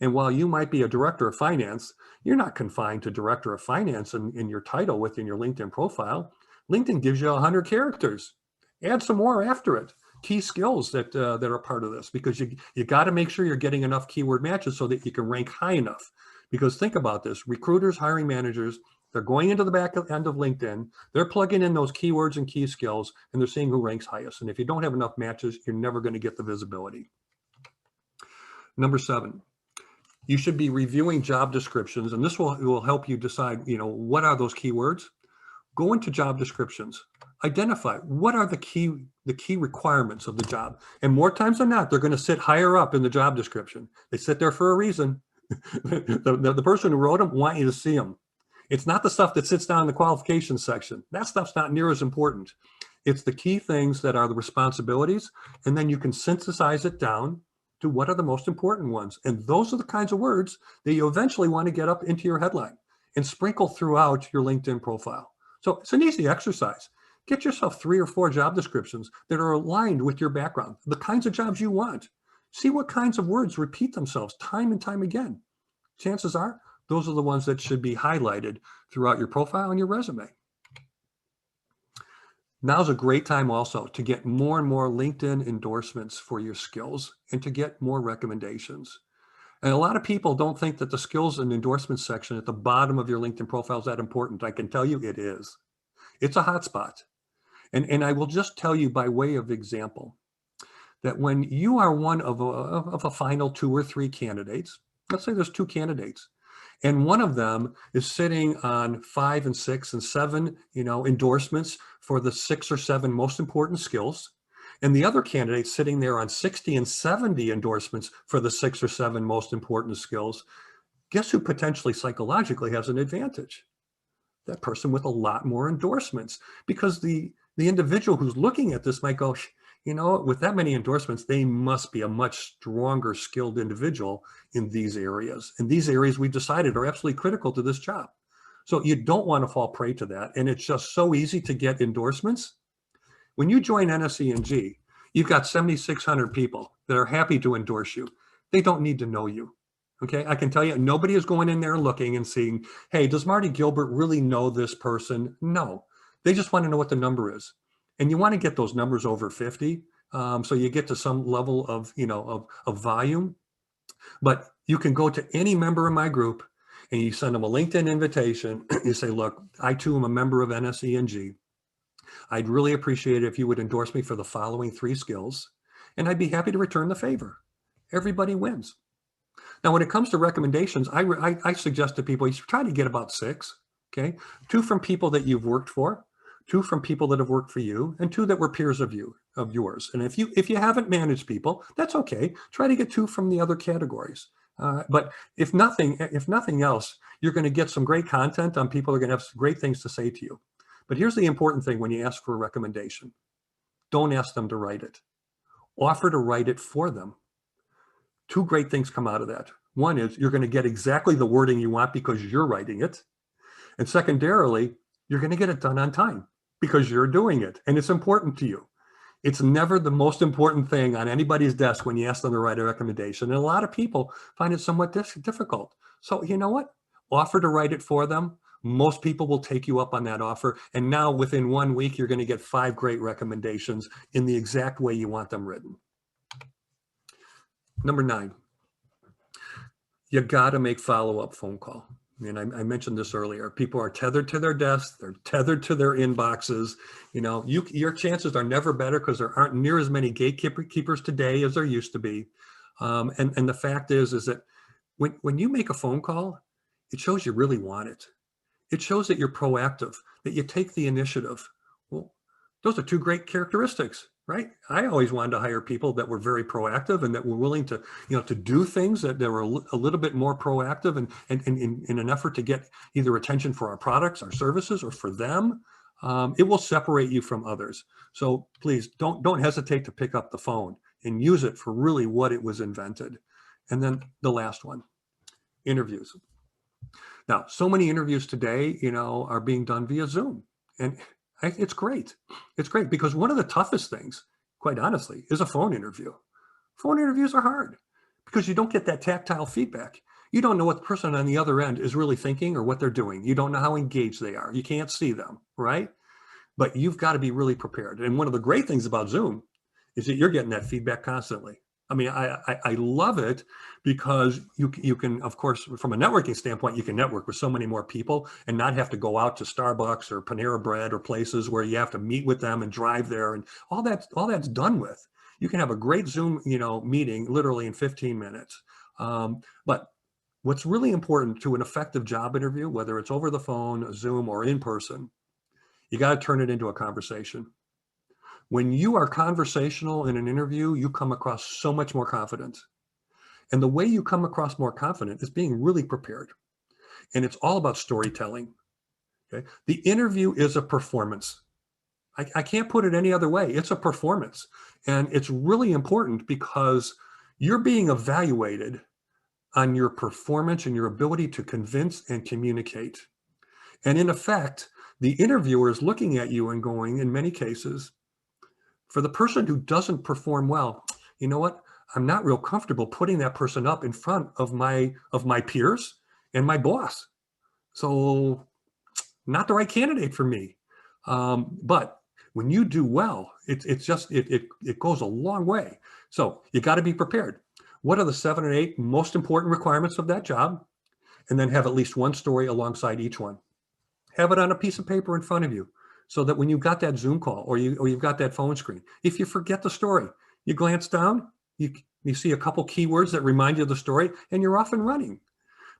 And while you might be a director of finance, you're not confined to director of finance in your title within your LinkedIn profile. LinkedIn gives you 100 characters. Add some more after it. Key skills that are part of this, because you got to make sure you're getting enough keyword matches so that you can rank high enough. Because think about this, recruiters, hiring managers, they're going into the back end of LinkedIn, they're plugging in those keywords and key skills, and they're seeing who ranks highest. And if you don't have enough matches, you're never going to get the visibility. Number 7, you should be reviewing job descriptions, and this will help you decide, what are those keywords? Go into job descriptions, identify what are the key requirements of the job. And more times than not, they're going to sit higher up in the job description. They sit there for a reason. the person who wrote them want you to see them. It's not the stuff that sits down in the qualifications section. That stuff's not near as important. It's the key things that are the responsibilities, and then you can synthesize it down to what are the most important ones. And those are the kinds of words that you eventually want to get up into your headline and sprinkle throughout your LinkedIn profile. So it's an easy exercise. Get yourself 3 or 4 job descriptions that are aligned with your background, the kinds of jobs you want. See what kinds of words repeat themselves time and time again. Chances are those are the ones that should be highlighted throughout your profile and your resume. Now's a great time also to get more and more LinkedIn endorsements for your skills and to get more recommendations. And a lot of people don't think that the skills and endorsements section at the bottom of your LinkedIn profile is that important. I can tell you it is. It's a hotspot. And I will just tell you by way of example that when you are one of a final 2 or 3 candidates, let's say there's 2 candidates, and one of them is sitting on 5 and 6 and 7, endorsements for the 6 or 7 most important skills. And the other candidate's sitting there on 60 and 70 endorsements for the 6 or 7 most important skills. Guess who potentially psychologically has an advantage? That person with a lot more endorsements, because the individual who's looking at this might go, with that many endorsements, they must be a much stronger skilled individual in these areas. And these areas we've decided are absolutely critical to this job. So you don't want to fall prey to that. And it's just so easy to get endorsements. When you join NSE&G, you've got 7,600 people that are happy to endorse you. They don't need to know you. Okay, I can tell you, nobody is going in there looking and seeing, hey, does Marty Gilbert really know this person? No, they just want to know what the number is. And you want to get those numbers over 50. So you get to some level of, of volume. But you can go to any member of my group and you send them a LinkedIn invitation. You say, look, I too am a member of NSE&G. I'd really appreciate it if you would endorse me for the following 3 skills, and I'd be happy to return the favor. Everybody wins. Now, when it comes to recommendations, I suggest to people, you try to get about 6, okay? 2 from people that you've worked for, 2 from people that have worked for you, and 2 that were peers of yours. And if you haven't managed people, that's okay. Try to get 2 from the other categories. But if nothing else, you're going to get some great content on people who are going to have some great things to say to you. But here's the important thing when you ask for a recommendation. Don't ask them to write it. Offer to write it for them. 2 great things come out of that. One is you're going to get exactly the wording you want because you're writing it. And secondarily, you're going to get it done on time because you're doing it and it's important to you. It's never the most important thing on anybody's desk when you ask them to write a recommendation. And a lot of people find it somewhat difficult. So you know what? Offer to write it for them. Most people will take you up on that offer. And now within 1 week, you're going to get 5 great recommendations in the exact way you want them written. Number 9, you got to make follow-up phone call. And I mentioned this earlier. People are tethered to their desks. They're tethered to their inboxes. Your chances are never better because there aren't near as many gatekeepers today as there used to be. And the fact is that when you make a phone call, it shows you really want it. It shows that you're proactive, that you take the initiative. Well, those are 2 great characteristics, right? I always wanted to hire people that were very proactive and that were willing to, to do things that they were a little bit more proactive and in an effort to get either attention for our products, our services, or for them. It will separate you from others. So please don't hesitate to pick up the phone and use it for really what it was invented. And then the last one, interviews. Now, so many interviews today, are being done via Zoom, and it's great. It's great because one of the toughest things, quite honestly, is a phone interview. Phone interviews are hard because you don't get that tactile feedback. You don't know what the person on the other end is really thinking or what they're doing. You don't know how engaged they are. You can't see them, right? but you've got to be really prepared. And one of the great things about Zoom is that you're getting that feedback constantly. I mean, I love it because you can, of course, from a networking standpoint, you can network with so many more people and not have to go out to Starbucks or Panera Bread or places where you have to meet with them and drive there, and all that's done with. You can have a great Zoom, meeting literally in 15 minutes. But what's really important to an effective job interview, whether it's over the phone, Zoom, or in person, you got to turn it into a conversation. When you are conversational in an interview, you come across so much more confident. And the way you come across more confident is being really prepared. And it's all about storytelling. Okay? The interview is a performance. I can't put it any other way. It's a performance. And it's really important because you're being evaluated on your performance and your ability to convince and communicate. And in effect, the interviewer is looking at you and going, in many cases, for the person who doesn't perform well, you know what? I'm not real comfortable putting that person up in front of my peers and my boss. So not the right candidate for me. But when you do well, it goes a long way. So you got to be prepared. What are the 7 or 8 most important requirements of that job? And then have at least one story alongside each one. Have it on a piece of paper in front of you, so that when you've got that Zoom call or you've got that phone screen, if you forget the story, you glance down, you see a couple keywords that remind you of the story, and you're off and running.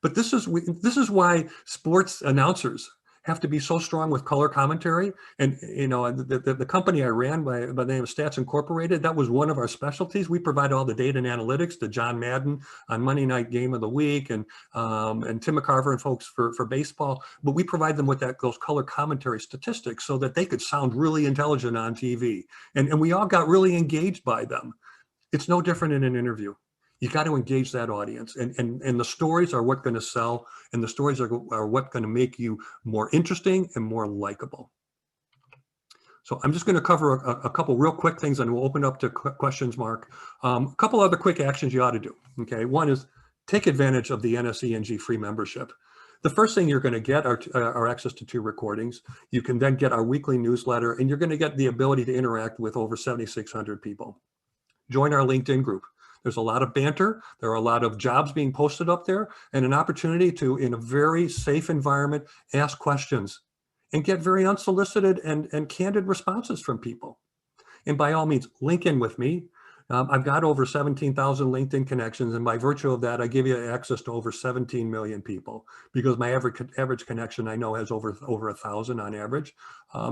But this is why sports announcers have to be so strong with color commentary. And the company I ran by the name of Stats Incorporated, that was one of our specialties. We provide all the data and analytics to John Madden on Monday Night Game of the Week, and Tim McCarver and folks for baseball. But we provide them with those color commentary statistics so that they could sound really intelligent on TV. And we all got really engaged by them. It's no different in an interview. You got to engage that audience, and the stories are what's going to sell, and the stories are what's going to make you more interesting and more likable. So I'm just going to cover a couple real quick things, and we'll open up to questions, Mark. A couple other quick actions you ought to do. Okay, one is take advantage of the NSENG free membership. The first thing you're going to get are access to 2 recordings. You can then get our weekly newsletter, and you're going to get the ability to interact with over 7,600 people. Join our LinkedIn group. There's a lot of banter. There are a lot of jobs being posted up there, and an opportunity to, in a very safe environment, ask questions and get very unsolicited and candid responses from people. And by all means, link in with me. I've got over 17,000 LinkedIn connections, and by virtue of that, I give you access to over 17 million people, because my average connection I know has over 1,000 on average.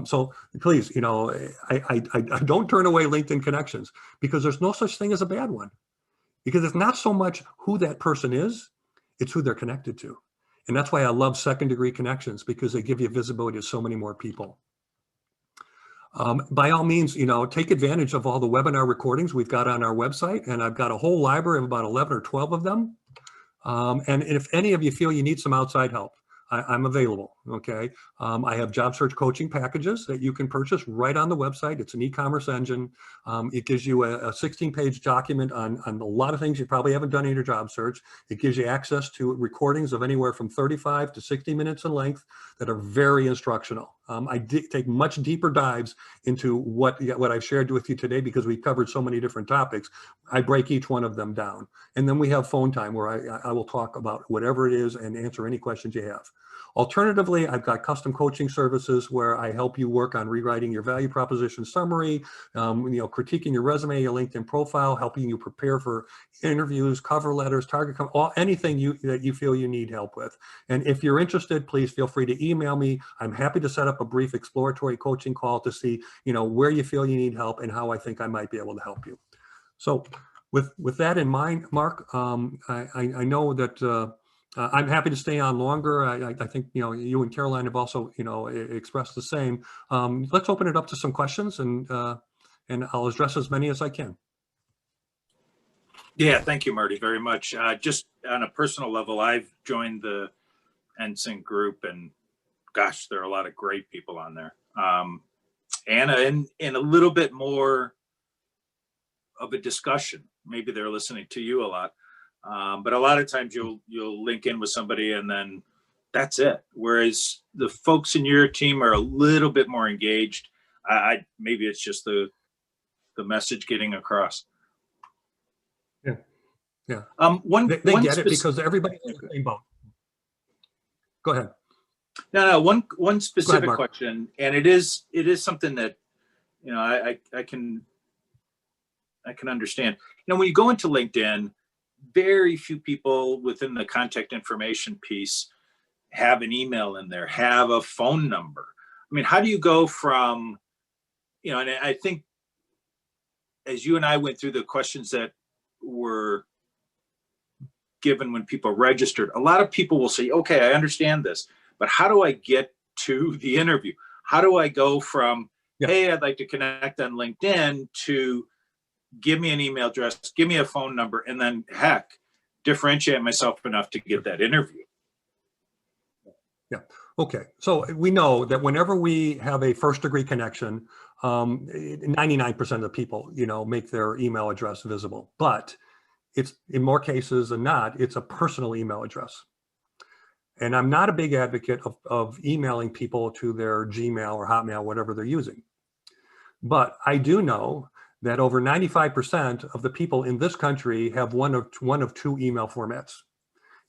So please, I don't turn away LinkedIn connections, because there's no such thing as a bad one. Because it's not so much who that person is, it's who they're connected to. And that's why I love second-degree connections, because they give you visibility to so many more people. By all means, take advantage of all the webinar recordings we've got on our website, and I've got a whole library of about 11 or 12 of them. And if any of you feel you need some outside help, I'm available, okay? I have job search coaching packages that you can purchase right on the website. It's an e-commerce engine. It gives you a 16-page document on a lot of things you probably haven't done in your job search. It gives you access to recordings of anywhere from 35 to 60 minutes in length that are very instructional. I take much deeper dives into what I've shared with you today, because we've covered so many different topics. I break each one of them down. And then we have phone time where I will talk about whatever it is and answer any questions you have. Alternatively, I've got custom coaching services where I help you work on rewriting your value proposition summary, critiquing your resume, your LinkedIn profile, helping you prepare for interviews, cover letters, anything that you feel you need help with. And if you're interested, please feel free to email me. I'm happy to set up a brief exploratory coaching call to see, where you feel you need help and how I think I might be able to help you. So with that in mind, Mark, I know that I'm happy to stay on longer. I think, you and Caroline have also, expressed the same. Let's open it up to some questions, and I'll address as many as I can. Yeah, thank you, Marty, very much. Just on a personal level, I've joined the NSYNC group, and gosh, there are a lot of great people on there. And a little bit more of a discussion. Maybe they're listening to you a lot. But a lot of times you'll link in with somebody and then that's it. Whereas the folks in your team are a little bit more engaged. maybe it's just the message getting across. Yeah. Yeah. They get it because everybody's in the same boat. Go ahead. No, one specific Mark. question, and it is something that, you know, I can understand. You know, when you go into LinkedIn, very few people within the contact information piece have an email in there, have a phone number. I mean, how do you go from, you know, and I think as you and I went through the questions that were given when people registered, a lot of people will say, okay, I understand this, but how do I get to the interview? How do I go from, hey, I'd like to connect on LinkedIn, to give me an email address, give me a phone number, and then heck, differentiate myself enough to get that interview? Yeah. Okay. So we know that whenever we have a first degree connection, 99% of the people, you know, make their email address visible, but it's, in more cases than not, it's a personal email address. And I'm not a big advocate of emailing people to their Gmail or Hotmail, whatever they're using. But I do know that over 95% of the people in this country have one of two email formats.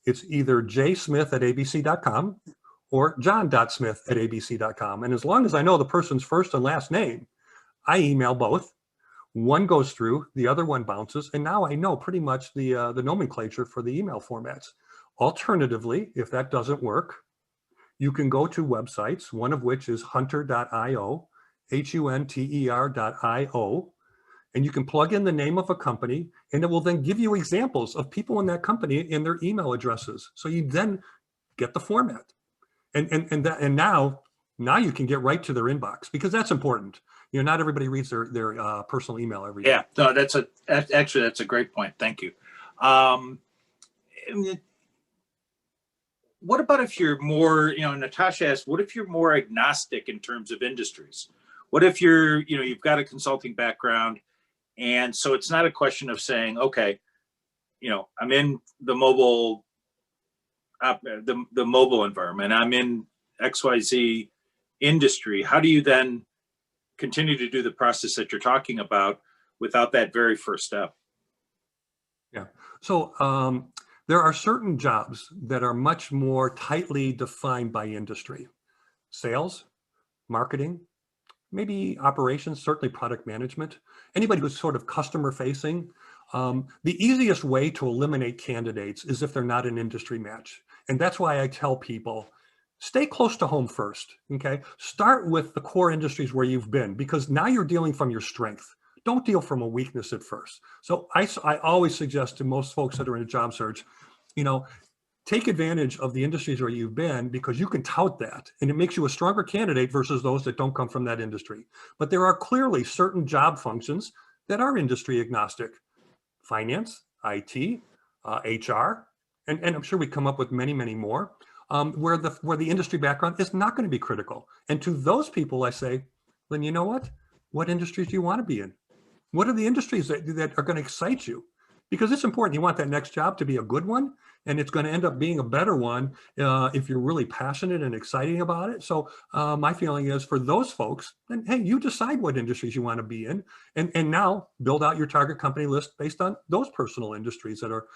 It's either jsmith@abc.com or john.smith@abc.com. And as long as I know the person's first and last name, I email both. One goes through, the other one bounces, and now I know pretty much the nomenclature for the email formats. Alternatively, if that doesn't work, you can go to websites, one of which is hunter.io, hunter.io, and you can plug in the name of a company, and it will then give you examples of people in that company and their email addresses. So you then get the format, and now you can get right to their inbox, because that's important. You know, not everybody reads their personal email every day. Yeah, no, that's a great point. Thank you. What about if you're more, you know, Natasha asked, what if you're more agnostic in terms of industries? What if you're, you know, you've got a consulting background, and so it's not a question of saying, okay, you know, I'm in the mobile, the mobile environment, I'm in XYZ industry. How do you then continue to do the process that you're talking about without that very first step? Yeah. So there are certain jobs that are much more tightly defined by industry. Sales, marketing, maybe operations, certainly product management, anybody who's sort of customer facing. The easiest way to eliminate candidates is if they're not an industry match. And that's why I tell people, stay close to home first, okay? Start with the core industries where you've been, because now you're dealing from your strength. Don't deal from a weakness at first. So I always suggest to most folks that are in a job search, you know, take advantage of the industries where you've been, because you can tout that, and it makes you a stronger candidate versus those that don't come from that industry. But there are clearly certain job functions that are industry agnostic: finance, IT, HR, and I'm sure we come up with many, many more, where the industry background is not going to be critical. And to those people, I say, then you know what? What industries do you want to be in? What are the industries that are going to excite you? Because it's important. You want that next job to be a good one, and it's going to end up being a better one if you're really passionate and exciting about it. So my feeling is, for those folks, then hey, you decide what industries you want to be in, and now build out your target company list based on those personal industries that are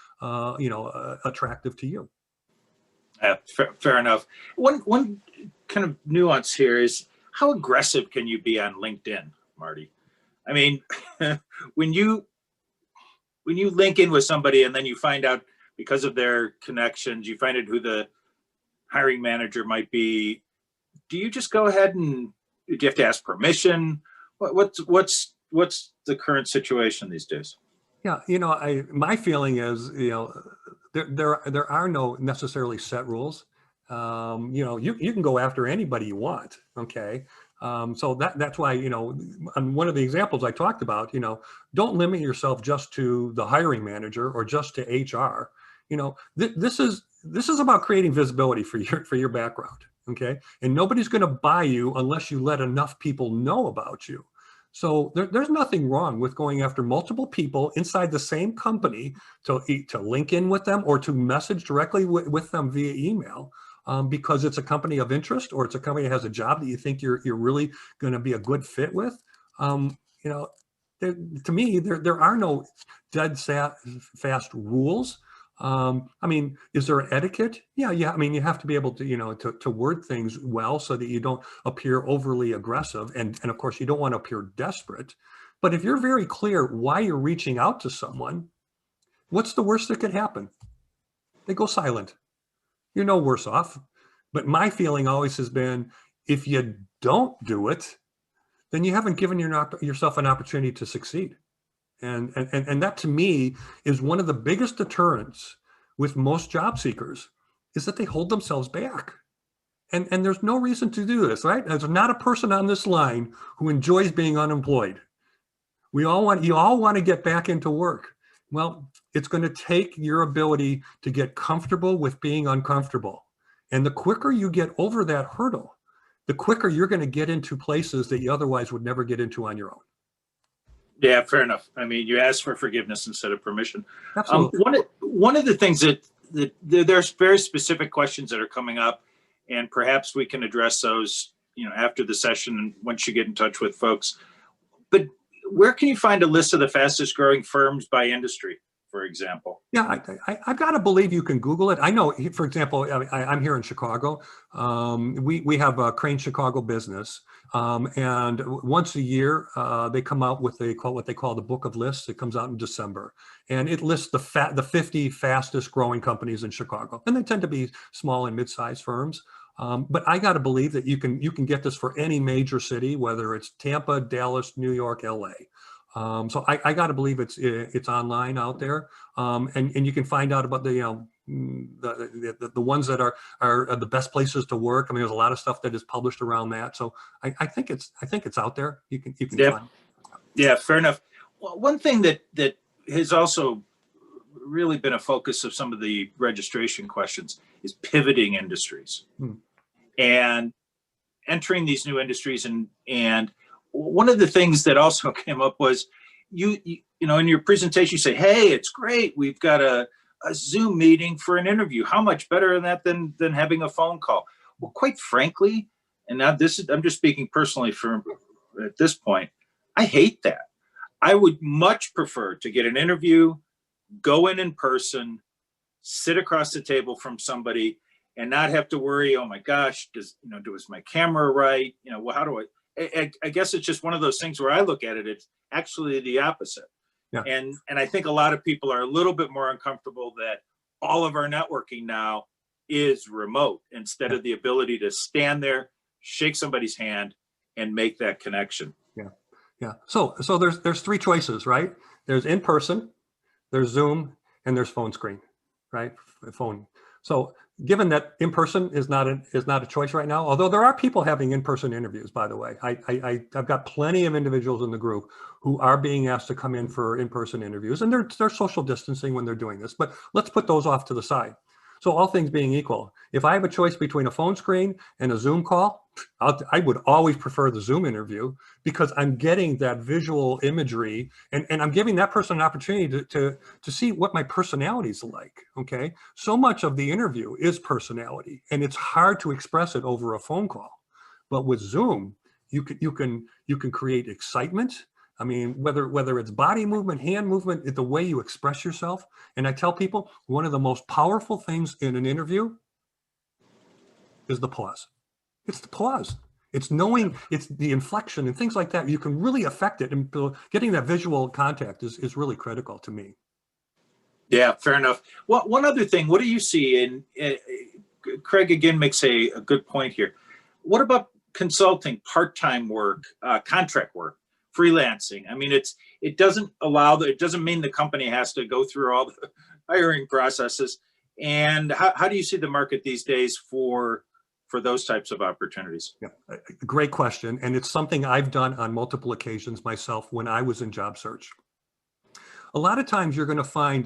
attractive to you. Fair enough. One kind of nuance here is, how aggressive can you be on LinkedIn, Marty? I mean, when you link in with somebody and then you find out, because of their connections, you find out who the hiring manager might be, do you just go ahead and do you have to ask permission? What's the current situation these days? Yeah, you know, my feeling is, you know, there are no necessarily set rules. You know, you can go after anybody you want. Okay. So that's why, you know, on one of the examples I talked about, you know, don't limit yourself just to the hiring manager or just to HR. You know, this is about creating visibility for your background. Okay. And nobody's going to buy you unless you let enough people know about you. So there's nothing wrong with going after multiple people inside the same company to link in with them or to message directly with them via email. because it's a company of interest, or it's a company that has a job that you think you're really going to be a good fit with. You know, to me, there are no dead fast rules. I mean, is there etiquette? Yeah. I mean, you have to be able to, you know, to word things well so that you don't appear overly aggressive. And of course, you don't want to appear desperate. But if you're very clear why you're reaching out to someone, what's the worst that could happen? They go silent. You're no worse off. But my feeling always has been, if you don't do it, then you haven't given yourself an opportunity to succeed. And that to me is one of the biggest deterrents with most job seekers, is that they hold themselves back. And there's no reason to do this, right? There's not a person on this line who enjoys being unemployed. You all want to get back into work. Well, it's going to take your ability to get comfortable with being uncomfortable. And the quicker you get over that hurdle, the quicker you're going to get into places that you otherwise would never get into on your own. Yeah, fair enough. I mean, you ask for forgiveness instead of permission. Absolutely. One of the things that there's very specific questions that are coming up, and perhaps we can address those, you know, after the session once you get in touch with folks. But where can you find a list of the fastest growing firms by industry, for example? Yeah, I've got to believe you can Google it. I know, for example, I'm here in Chicago. We have a Crane Chicago Business. And once a year, they come out with what they call the Book of Lists. It comes out in December. And it lists the 50 fastest growing companies in Chicago. And they tend to be small and mid-sized firms. But I got to believe that you can get this for any major city, whether it's Tampa, Dallas, New York, LA. So I got to believe it's online out there, and you can find out about the ones that are the best places to work. I mean, there's a lot of stuff that is published around that. So I think it's out there. You can Yeah. find. Yeah, fair enough. Well, one thing that has also really been a focus of some of the registration questions is pivoting industries and entering these new industries. And one of the things that also came up was you know, in your presentation, you say, hey, it's great. We've got a Zoom meeting for an interview. How much better than having a phone call? Well, quite frankly, and now I'm just speaking personally at this point, I hate that. I would much prefer to get an interview, go in person, sit across the table from somebody, and not have to worry, oh my gosh, is my camera right? You know, well, how do I guess it's just one of those things where I look at it, it's actually the opposite. Yeah. And I think a lot of people are a little bit more uncomfortable that all of our networking now is remote, instead of the ability to stand there, shake somebody's hand, and make that connection. Yeah. So there's three choices, right? There's in person, there's Zoom, and there's phone screen, right? Phone. So given that in person is not a choice right now, although there are people having in-person interviews, by the way, I've got plenty of individuals in the group who are being asked to come in for in-person interviews, and they're social distancing when they're doing this. But let's put those off to the side. So all things being equal, if I have a choice between a phone screen and a Zoom call, I would always prefer the Zoom interview, because I'm getting that visual imagery, and I'm giving that person an opportunity to see what my personality is like. Okay, so much of the interview is personality, and it's hard to express it over a phone call. But with Zoom, you can create excitement. I mean, whether it's body movement, hand movement, it's the way you express yourself. And I tell people, one of the most powerful things in an interview is the pause. It's the pause. It's knowing, it's the inflection and things like that. You can really affect it, and getting that visual contact is really critical to me. Yeah, fair enough. Well, one other thing, what do you see? And Craig again makes a good point here. What about consulting, part-time work, contract work, freelancing? I mean, it doesn't mean the company has to go through all the hiring processes. And how do you see the market these days for those types of opportunities? Yeah, great question. And it's something I've done on multiple occasions myself when I was in job search. A lot of times you're going to find,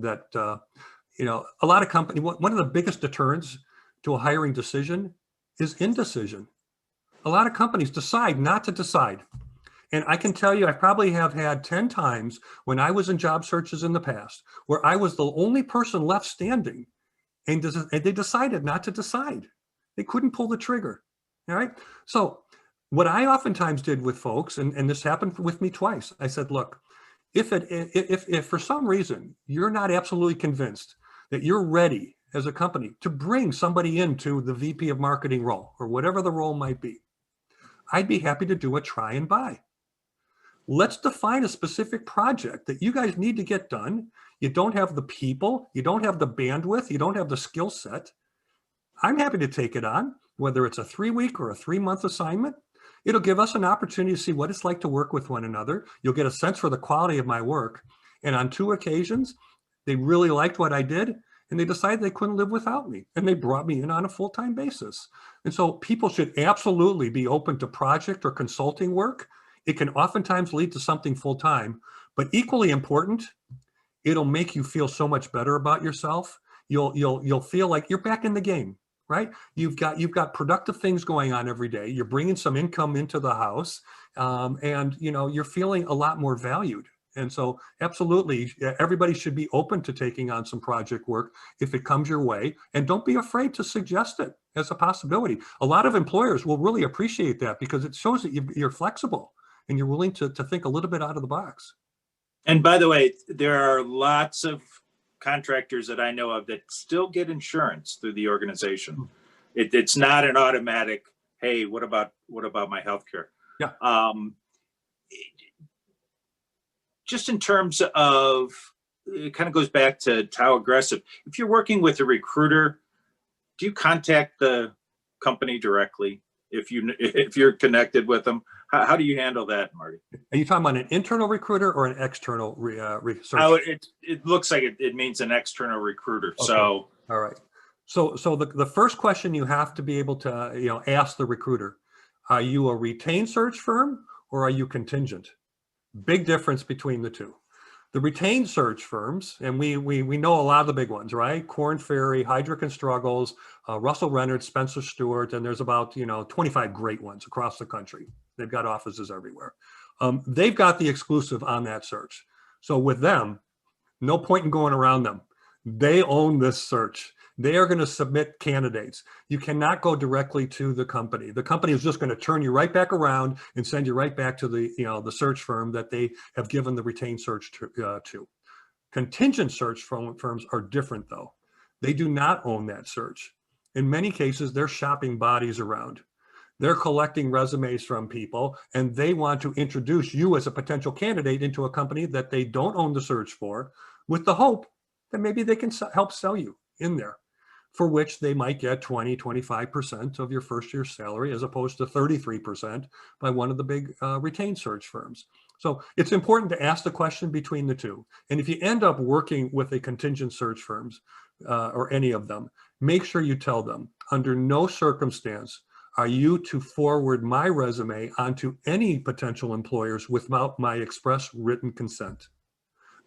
that, a lot of companies, one of the biggest deterrents to a hiring decision is indecision. A lot of companies decide not to decide. And I can tell you, I probably have had 10 times when I was in job searches in the past where I was the only person left standing, and they decided not to decide. They couldn't pull the trigger. All right. So what I oftentimes did with folks, and this happened with me twice, I said, look, if for some reason you're not absolutely convinced that you're ready as a company to bring somebody into the VP of marketing role or whatever the role might be, I'd be happy to do a try and buy. Let's define a specific project that you guys need to get done. You don't have the people, you don't have the bandwidth, you don't have the skill set. I'm happy to take it on, whether it's a 3-week or a 3-month assignment. It'll give us an opportunity to see what it's like to work with one another. You'll get a sense for the quality of my work. And on 2 occasions, they really liked what I did, and they decided they couldn't live without me, and they brought me in on a full-time basis. And so people should absolutely be open to project or consulting work. It can oftentimes lead to something full-time, but equally important, it'll make you feel so much better about yourself. You'll feel like you're back in the game, right? You've got productive things going on every day. You're bringing some income into the house, and you're feeling a lot more valued. And so absolutely, everybody should be open to taking on some project work if it comes your way, and don't be afraid to suggest it as a possibility. A lot of employers will really appreciate that because it shows that you're flexible and you're willing to think a little bit out of the box. And by the way, there are lots of contractors that I know of that still get insurance through the organization. It's not an automatic, hey, what about my healthcare? Yeah. Just in terms of, it kind of goes back to how aggressive. If you're working with a recruiter, do you contact the company directly if you're connected with them? How do you handle that, Marty? Are you talking about an internal recruiter or an external research? Oh, it looks like it means an external recruiter. Okay. So all right. So the first question you have to be able to ask the recruiter: are you a retained search firm or are you contingent? Big difference between the two. The retained search firms, and we know a lot of the big ones, right? Korn Ferry, Heidrick and Struggles, Russell Reynolds, Spencer Stewart, and there's about 25 great ones across the country. They've got offices everywhere. They've got the exclusive on that search. So with them, no point in going around them. They own this search. They are going to submit candidates. You cannot go directly to the company. The company is just going to turn you right back around and send you right back to the search firm that they have given the retained search to. Contingent search firms are different, though. They do not own that search. In many cases, they're shopping bodies around. They're collecting resumes from people, and they want to introduce you as a potential candidate into a company that they don't own the search for, with the hope that maybe they can help sell you in there, for which they might get 20-25% of your first year's salary, as opposed to 33% by one of the big retained search firms. So it's important to ask the question between the two. And if you end up working with a contingent search firms or any of them, make sure you tell them, under no circumstance are you to forward my resume onto any potential employers without my express written consent.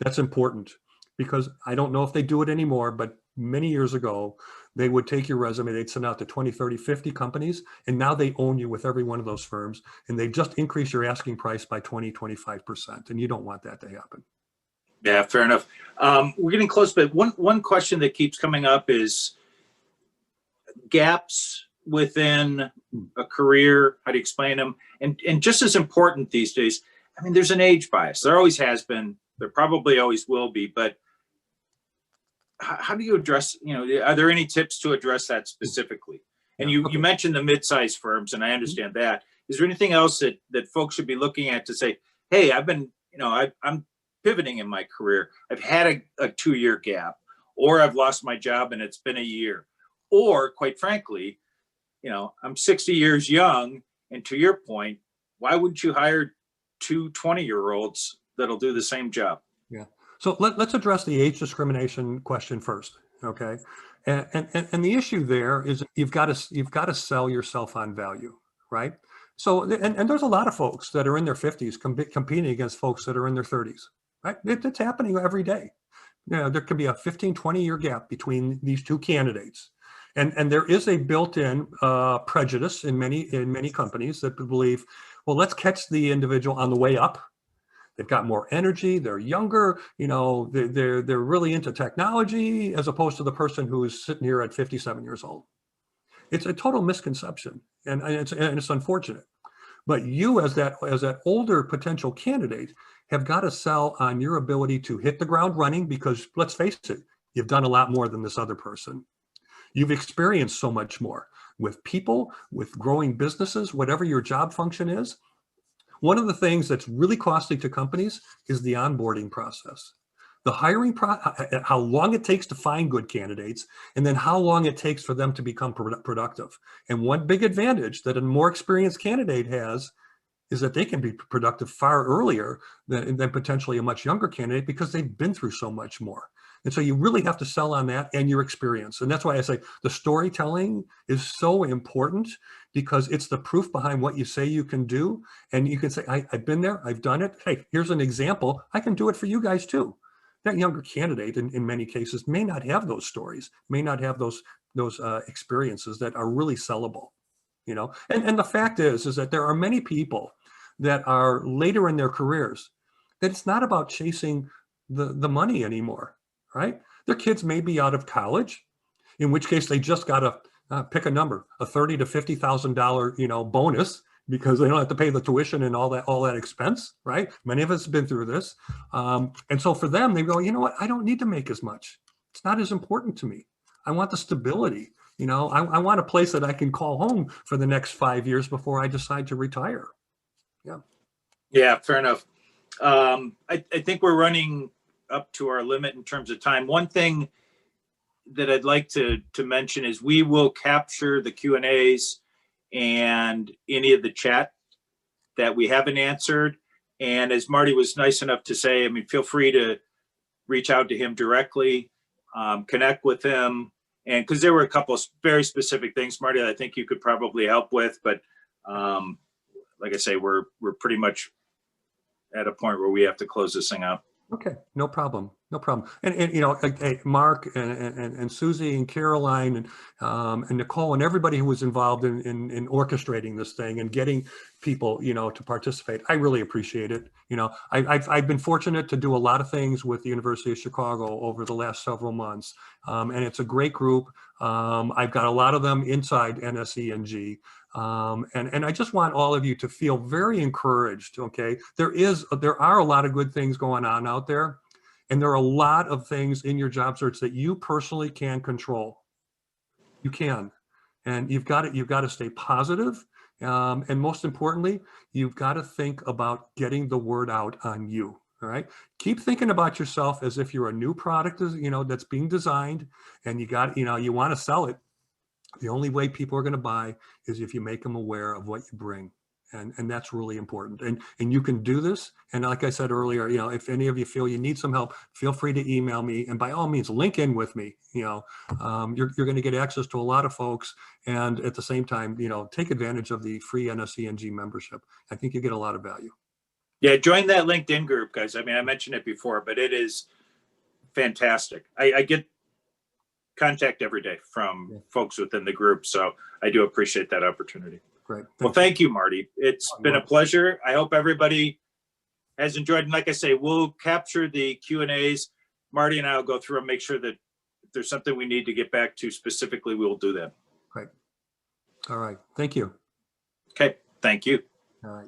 That's important, because I don't know if they do it anymore, but many years ago, they would take your resume, they'd send out to 20, 30, 50 companies, and now they own you with every one of those firms, and they just increase your asking price by 20-25%, and you don't want that to happen. Yeah, fair enough. We're getting close, but one question that keeps coming up is gaps within a career. How do you explain them? And just as important these days, I mean, there's an age bias. There always has been. There probably always will be. But how do you address, are there any tips to address that specifically? And you mentioned the mid-sized firms, and I understand that. Is there anything else that folks should be looking at to say, hey, I'm pivoting in my career. I've had a 2-year gap, or I've lost my job and it's been a year. Or quite frankly, I'm 60 years young, and to your point, why wouldn't you hire 2 20-year-olds that'll do the same job? Yeah. So let's address the age discrimination question first, okay? And the issue there is you've got to sell yourself on value, right? So and there's a lot of folks that are in their 50s competing against folks that are in their 30s, right? It's happening every day. There could be a 15, 20-year gap between these two candidates. And there is a built-in prejudice in many companies that believe, well, let's catch the individual on the way up. They've got more energy. They're younger. You know, they're really into technology as opposed to the person who is sitting here at 57 years old. It's a total misconception, and it's unfortunate. But you, as that older potential candidate, have got to sell on your ability to hit the ground running, because let's face it, you've done a lot more than this other person. You've experienced so much more with people, with growing businesses, whatever your job function is. One of the things that's really costly to companies is the onboarding process. The hiring, how long it takes to find good candidates, and then how long it takes for them to become productive. And one big advantage that a more experienced candidate has is that they can be productive far earlier than potentially a much younger candidate, because they've been through so much more. And so you really have to sell on that and your experience. And that's why I say the storytelling is so important, because it's the proof behind what you say you can do. And you can say, I've been there, I've done it. Hey, here's an example. I can do it for you guys too. That younger candidate in many cases may not have those stories, may not have those experiences that are really sellable, you know. And the fact is that there are many people that are later in their careers that it's not about chasing the money anymore, right? Their kids may be out of college, in which case they just got to pick a number, a $30,000 to $50,000, you know, bonus, because they don't have to pay the tuition and all that expense, right? Many of us have been through this. And so for them, they go, you know what? I don't need to make as much. It's not as important to me. I want the stability. You know, I want a place that I can call home for the next 5 years before I decide to retire. Yeah. Yeah, fair enough. I think we're running up to our limit in terms of time. One thing that I'd like to mention is we will capture the Q&As and any of the chat that we haven't answered. And as Marty was nice enough to say, I mean, feel free to reach out to him directly, connect with him. And because there were a couple of very specific things, Marty, that I think you could probably help with. But like I say, we're pretty much at a point where we have to close this thing out. Okay, no problem, no problem. And you know, hey, Mark and Susie and Caroline and Nicole and everybody who was involved in orchestrating this thing and getting people, you know, to participate, I really appreciate it. You know, I've been fortunate to do a lot of things with the University of Chicago over the last several months, and it's a great group. I've got a lot of them inside NSENG. And I just want all of you to feel very encouraged. Okay, there are a lot of good things going on out there, and there are a lot of things in your job search that you personally can control. You can, and you've got to stay positive, and most importantly, you've got to think about getting the word out on you. All right, keep thinking about yourself as if you're a new product, you know, that's being designed, and you want to sell it. The only way people are going to buy is if you make them aware of what you bring. And that's really important. And you can do this. And like I said earlier, you know, if any of you feel you need some help, feel free to email me. And by all means, link in with me. You know, you're going to get access to a lot of folks. And at the same time, you know, take advantage of the free NSENG membership. I think you get a lot of value. Yeah, join that LinkedIn group, guys. I mean, I mentioned it before, but it is fantastic. I get contact every day from folks within the group. So I do appreciate that opportunity. Great. Well, thank you, Marty. It's been a pleasure. I hope everybody has enjoyed. And like I say, we'll capture the Q&As. Marty and I will go through and make sure that if there's something we need to get back to specifically, we will do that. Great. All right. Thank you. Okay. Thank you.